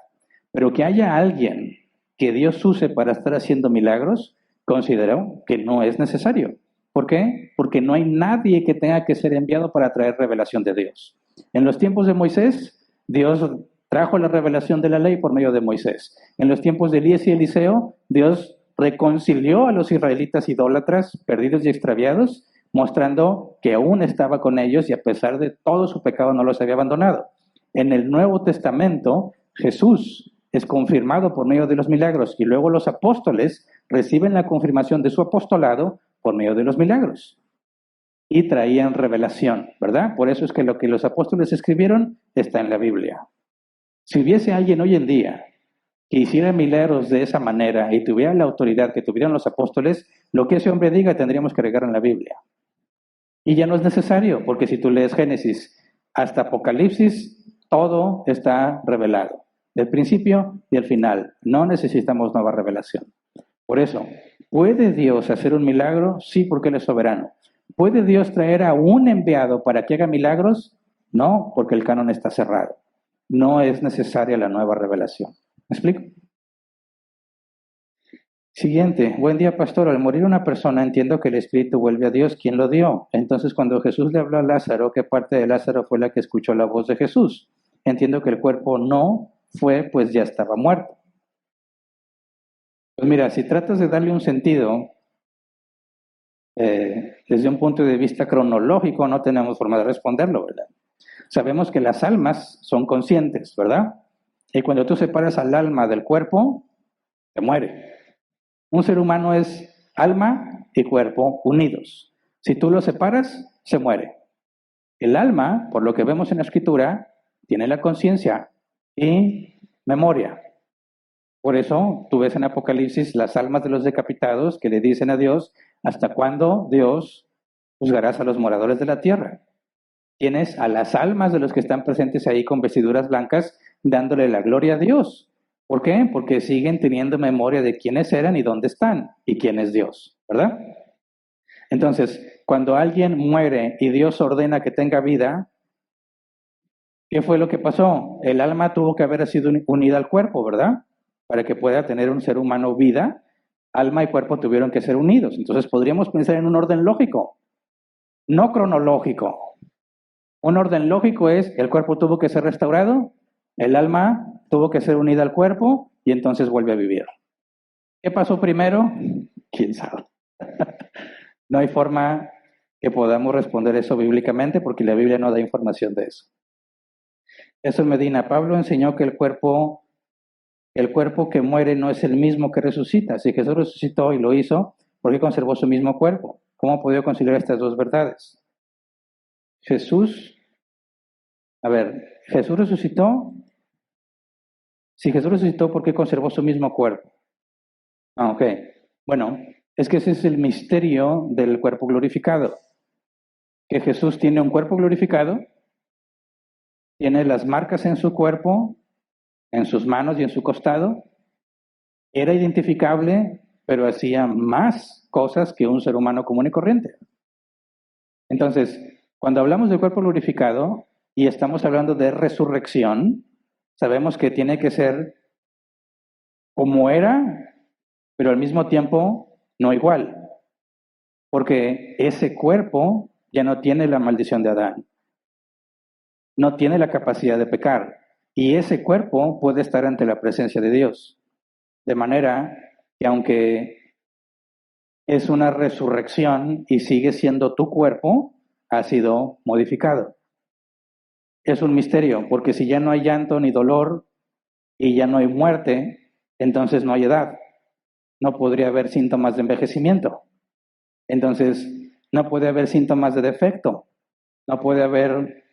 Pero que haya alguien que Dios use para estar haciendo milagros, considero que no es necesario. ¿Por qué? Porque no hay nadie que tenga que ser enviado para traer revelación de Dios. En los tiempos de Moisés, Dios trajo la revelación de la ley por medio de Moisés. En los tiempos de Elías y Eliseo, Dios reconcilió a los israelitas idólatras, perdidos y extraviados, mostrando que aún estaba con ellos y a pesar de todo su pecado no los había abandonado. En el Nuevo Testamento, Jesús es confirmado por medio de los milagros y luego los apóstoles reciben la confirmación de su apostolado por medio de los milagros. Y traían revelación, ¿verdad? Por eso es que lo que los apóstoles escribieron está en la Biblia. Si hubiese alguien hoy en día que hiciera milagros de esa manera y tuviera la autoridad que tuvieron los apóstoles, lo que ese hombre diga tendríamos que agregar en la Biblia. Y ya no es necesario, porque si tú lees Génesis hasta Apocalipsis, todo está revelado, del principio y el final. No necesitamos nueva revelación. Por eso, ¿puede Dios hacer un milagro? Sí, porque Él es soberano. ¿Puede Dios traer a un enviado para que haga milagros? No, porque el canon está cerrado. No es necesaria la nueva revelación. ¿Me explico? Siguiente, buen día pastor, al morir una persona entiendo que el espíritu vuelve a Dios, ¿quién lo dio? Entonces cuando Jesús le habló a Lázaro, ¿qué parte de Lázaro fue la que escuchó la voz de Jesús? Entiendo que el cuerpo no fue, pues ya estaba muerto. Pues mira, si tratas de darle un sentido desde un punto de vista cronológico, no tenemos forma de responderlo, ¿verdad? Sabemos que las almas son conscientes, ¿verdad? Y cuando tú separas al alma del cuerpo, se muere. Un ser humano es alma y cuerpo unidos. Si tú los separas, se muere. El alma, por lo que vemos en la escritura, tiene la conciencia y memoria. Por eso tú ves en Apocalipsis las almas de los decapitados que le dicen a Dios, ¿hasta cuándo, Dios, juzgarás a los moradores de la tierra? Tienes a las almas de los que están presentes ahí con vestiduras blancas dándole la gloria a Dios. ¿Por qué? Porque siguen teniendo memoria de quiénes eran y dónde están y quién es Dios, ¿verdad? Entonces, cuando alguien muere y Dios ordena que tenga vida, ¿qué fue lo que pasó? El alma tuvo que haber sido unida al cuerpo, ¿verdad? Para que pueda tener un ser humano vida, alma y cuerpo tuvieron que ser unidos. Entonces podríamos pensar en un orden lógico, no cronológico. Un orden lógico es, el cuerpo tuvo que ser restaurado, el alma tuvo que ser unida al cuerpo y entonces vuelve a vivir. ¿Qué pasó primero? ¿Quién sabe? No hay forma que podamos responder eso bíblicamente porque la Biblia no da información de eso. Eso Medina, Pablo enseñó que el cuerpo que muere no es el mismo que resucita. Si Jesús resucitó y lo hizo, ¿por qué conservó su mismo cuerpo? ¿Cómo ha podido conciliar estas dos verdades? Jesús resucitó. Si Jesús resucitó, ¿por qué conservó su mismo cuerpo? Ok. Bueno, es que ese es el misterio del cuerpo glorificado. Que Jesús tiene un cuerpo glorificado, tiene las marcas en su cuerpo, en sus manos y en su costado. Era identificable, pero hacía más cosas que un ser humano común y corriente. Entonces, cuando hablamos del cuerpo glorificado y estamos hablando de resurrección, sabemos que tiene que ser como era, pero al mismo tiempo no igual, porque ese cuerpo ya no tiene la maldición de Adán, no tiene la capacidad de pecar, y ese cuerpo puede estar ante la presencia de Dios, de manera que aunque es una resurrección y sigue siendo tu cuerpo, ha sido modificado. Es un misterio, porque si ya no hay llanto ni dolor y ya no hay muerte, entonces no hay edad. No podría haber síntomas de envejecimiento. Entonces, no puede haber síntomas de defecto. No puede haber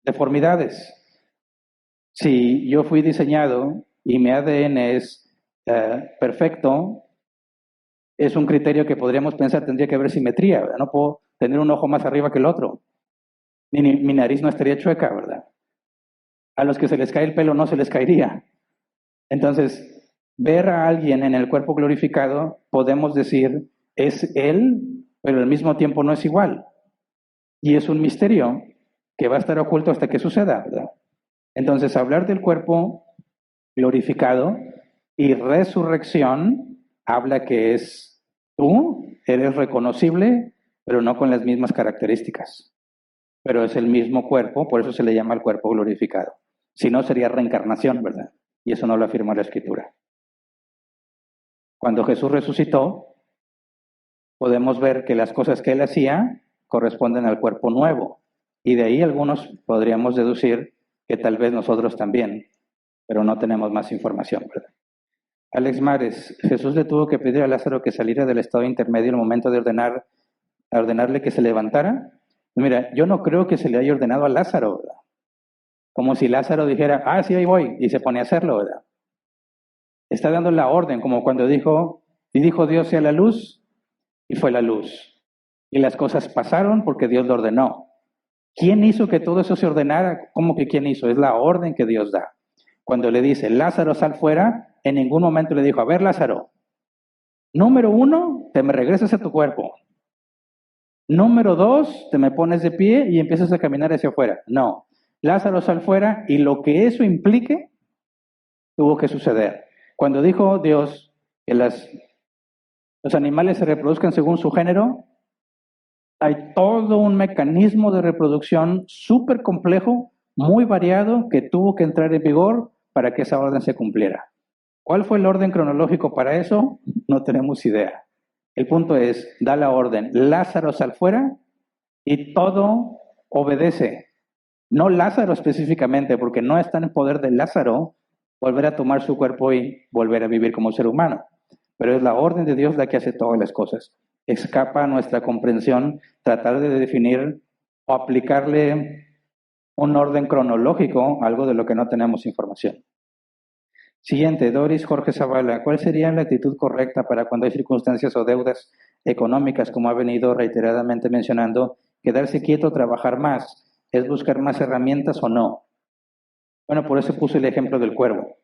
deformidades. Si yo fui diseñado y mi ADN es perfecto, es un criterio que podríamos pensar tendría que haber simetría, ¿verdad? No puedo tener un ojo más arriba que el otro. Mi nariz no estaría chueca, ¿verdad? A los que se les cae el pelo no se les caería. Entonces, ver a alguien en el cuerpo glorificado, podemos decir, es él, pero al mismo tiempo no es igual. Y es un misterio que va a estar oculto hasta que suceda, ¿verdad? Entonces, hablar del cuerpo glorificado y resurrección habla que es tú, eres reconocible, pero no con las mismas características. Pero es el mismo cuerpo, por eso se le llama el cuerpo glorificado. Si no, sería reencarnación, ¿verdad? Y eso no lo afirma la Escritura. Cuando Jesús resucitó, podemos ver que las cosas que él hacía corresponden al cuerpo nuevo. Y de ahí algunos podríamos deducir que tal vez nosotros también, pero no tenemos más información, ¿verdad? Alex Mares, Jesús le tuvo que pedir a Lázaro que saliera del estado intermedio en el momento de ordenarle que se levantara. Mira, yo no creo que se le haya ordenado a Lázaro, ¿verdad? Como si Lázaro dijera, ah, sí, ahí voy, y se pone a hacerlo, ¿verdad? Está dando la orden, como cuando dijo, y dijo Dios sea la luz, y fue la luz. Y las cosas pasaron porque Dios lo ordenó. ¿Quién hizo que todo eso se ordenara? ¿Cómo que quién hizo? Es la orden que Dios da. Cuando le dice, Lázaro, sal fuera, en ningún momento le dijo, a ver, Lázaro, número 1, te me regresas a tu cuerpo. Número 2, te me pones de pie y empiezas a caminar hacia afuera. No, Lázaro, sal fuera, y lo que eso implique, tuvo que suceder. Cuando dijo Dios que los animales se reproduzcan según su género, hay todo un mecanismo de reproducción súper complejo, muy variado, que tuvo que entrar en vigor para que esa orden se cumpliera. ¿Cuál fue el orden cronológico para eso? No tenemos idea. El punto es, da la orden, Lázaro sal fuera, y todo obedece. No Lázaro específicamente, porque no está en el poder de Lázaro volver a tomar su cuerpo y volver a vivir como ser humano. Pero es la orden de Dios la que hace todas las cosas. Escapa a nuestra comprensión tratar de definir o aplicarle un orden cronológico a algo de lo que no tenemos información. Siguiente, Doris Jorge Zavala. ¿Cuál sería la actitud correcta para cuando hay circunstancias o deudas económicas, como ha venido reiteradamente mencionando? ¿Quedarse quieto, trabajar más? ¿Es buscar más herramientas o no? Bueno, por eso puse el ejemplo del cuervo.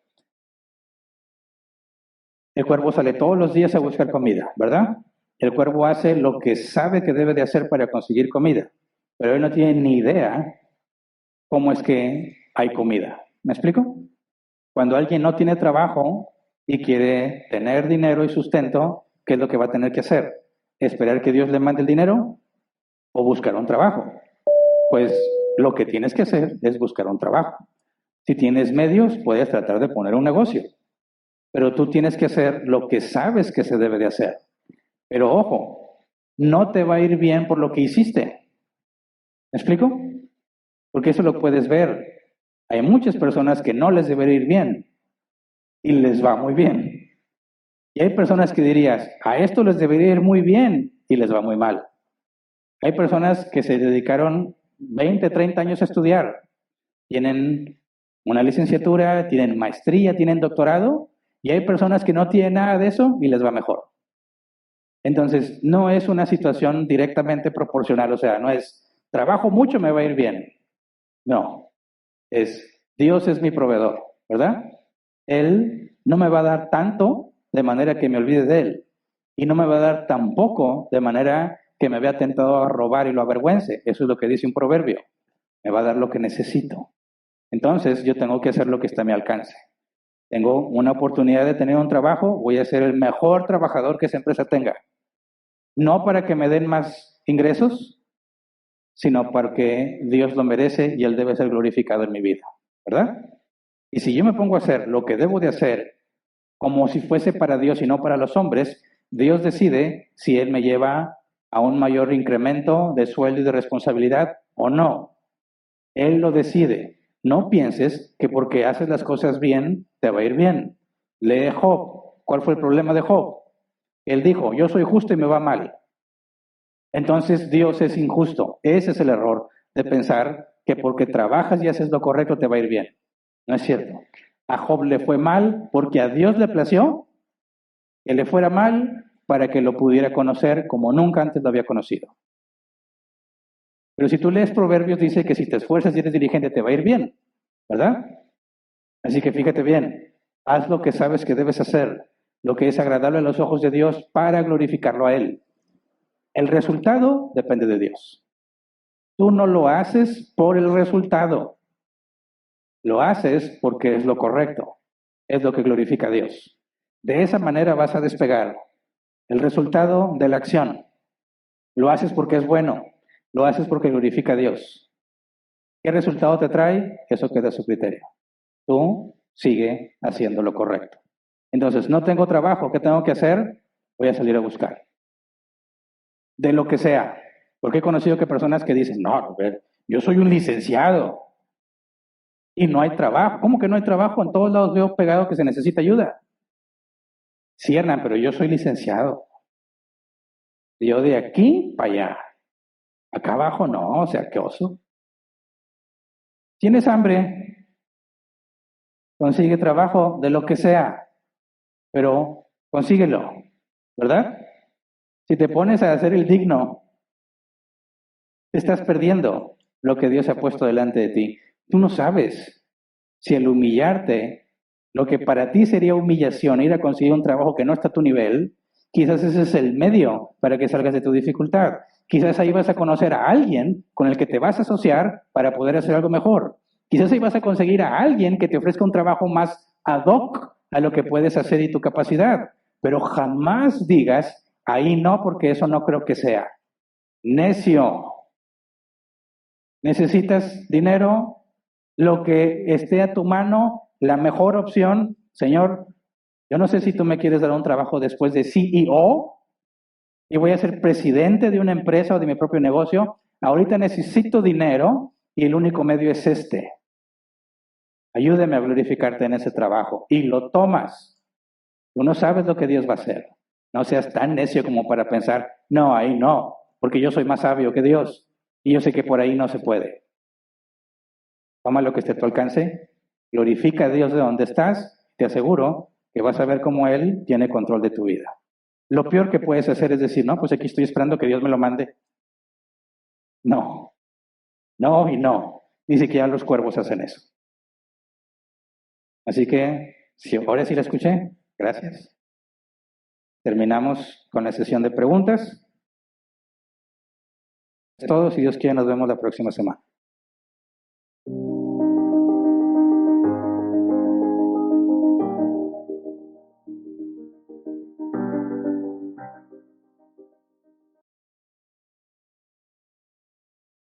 El cuervo sale todos los días a buscar comida, ¿verdad? El cuervo hace lo que sabe que debe de hacer para conseguir comida, pero él no tiene ni idea cómo es que hay comida. ¿Me explico? Cuando alguien no tiene trabajo y quiere tener dinero y sustento, ¿qué es lo que va a tener que hacer? ¿Esperar que Dios le mande el dinero o buscar un trabajo? Pues lo que tienes que hacer es buscar un trabajo. Si tienes medios, puedes tratar de poner un negocio, pero tú tienes que hacer lo que sabes que se debe de hacer. Pero ojo, no te va a ir bien por lo que hiciste. ¿Me explico? Porque eso lo puedes ver. Hay muchas personas que no les debería ir bien y les va muy bien. Y hay personas que dirías, a esto les debería ir muy bien y les va muy mal. Hay personas que se dedicaron 20, 30 años a estudiar, tienen una licenciatura, tienen maestría, tienen doctorado, y hay personas que no tienen nada de eso y les va mejor. Entonces, no es una situación directamente proporcional, o sea, no es trabajo mucho, me va a ir bien. No, es Dios es mi proveedor, ¿verdad? Él no me va a dar tanto de manera que me olvide de Él, y no me va a dar tan poco de manera que me vea tentado a robar y lo avergüence. Eso es lo que dice un proverbio. Me va a dar lo que necesito. Entonces, yo tengo que hacer lo que está a mi alcance. Tengo una oportunidad de tener un trabajo, voy a ser el mejor trabajador que esa empresa tenga. No para que me den más ingresos, sino porque Dios lo merece y Él debe ser glorificado en mi vida, ¿verdad? Y si yo me pongo a hacer lo que debo de hacer como si fuese para Dios y no para los hombres, Dios decide si Él me lleva a un mayor incremento de sueldo y de responsabilidad o no. Él lo decide. No pienses que porque haces las cosas bien, te va a ir bien. Lee Job. ¿Cuál fue el problema de Job? Él dijo, yo soy justo y me va mal. Entonces Dios es injusto. Ese es el error de pensar que porque trabajas y haces lo correcto te va a ir bien. No es cierto. A Job le fue mal porque a Dios le plació que le fuera mal para que lo pudiera conocer como nunca antes lo había conocido. Pero si tú lees Proverbios, dice que si te esfuerzas y eres diligente te va a ir bien, ¿verdad? Así que fíjate bien, haz lo que sabes que debes hacer, lo que es agradable a los ojos de Dios para glorificarlo a Él. El resultado depende de Dios. Tú no lo haces por el resultado, lo haces porque es lo correcto, es lo que glorifica a Dios. De esa manera vas a despegar el resultado de la acción. Lo haces porque es bueno, lo haces porque glorifica a Dios. ¿Qué resultado te trae? Eso queda a su criterio. Tú sigue haciendo lo correcto. Entonces, no tengo trabajo, ¿qué tengo que hacer? Voy a salir a buscar. De lo que sea. Porque he conocido que personas que dicen, no, yo soy un licenciado y no hay trabajo. ¿Cómo que no hay trabajo? En todos lados veo pegado que se necesita ayuda. Sí, Hernán, pero yo soy licenciado. Yo de aquí para allá. Acá abajo no, o sea, qué oso. ¿Tienes hambre? Consigue trabajo de lo que sea, pero consíguelo, ¿verdad? Si te pones a hacer el digno, te estás perdiendo lo que Dios ha puesto delante de ti. Tú no sabes si el humillarte, lo que para ti sería humillación, ir a conseguir un trabajo que no está a tu nivel, quizás ese es el medio para que salgas de tu dificultad. Quizás ahí vas a conocer a alguien con el que te vas a asociar para poder hacer algo mejor. Quizás ahí vas a conseguir a alguien que te ofrezca un trabajo más ad hoc a lo que puedes hacer y tu capacidad. Pero jamás digas, ahí no, porque eso no creo que sea. Necio. ¿Necesitas dinero? Lo que esté a tu mano, la mejor opción, Señor, yo no sé si tú me quieres dar un trabajo después de CEO y voy a ser presidente de una empresa o de mi propio negocio. Ahorita necesito dinero y el único medio es este. Ayúdame a glorificarte en ese trabajo y lo tomas. Tú no sabes lo que Dios va a hacer. No seas tan necio como para pensar, no, ahí no, porque yo soy más sabio que Dios y yo sé que por ahí no se puede. Toma lo que esté a tu alcance, glorifica a Dios de donde estás, te aseguro que vas a ver cómo Él tiene control de tu vida. Lo peor que puedes hacer es decir, no, pues aquí estoy esperando que Dios me lo mande. No, no y no. Ni siquiera los cuervos hacen eso. Así que, si ahora sí la escuché, gracias. Terminamos con la sesión de preguntas. Es todo, si Dios quiere, nos vemos la próxima semana.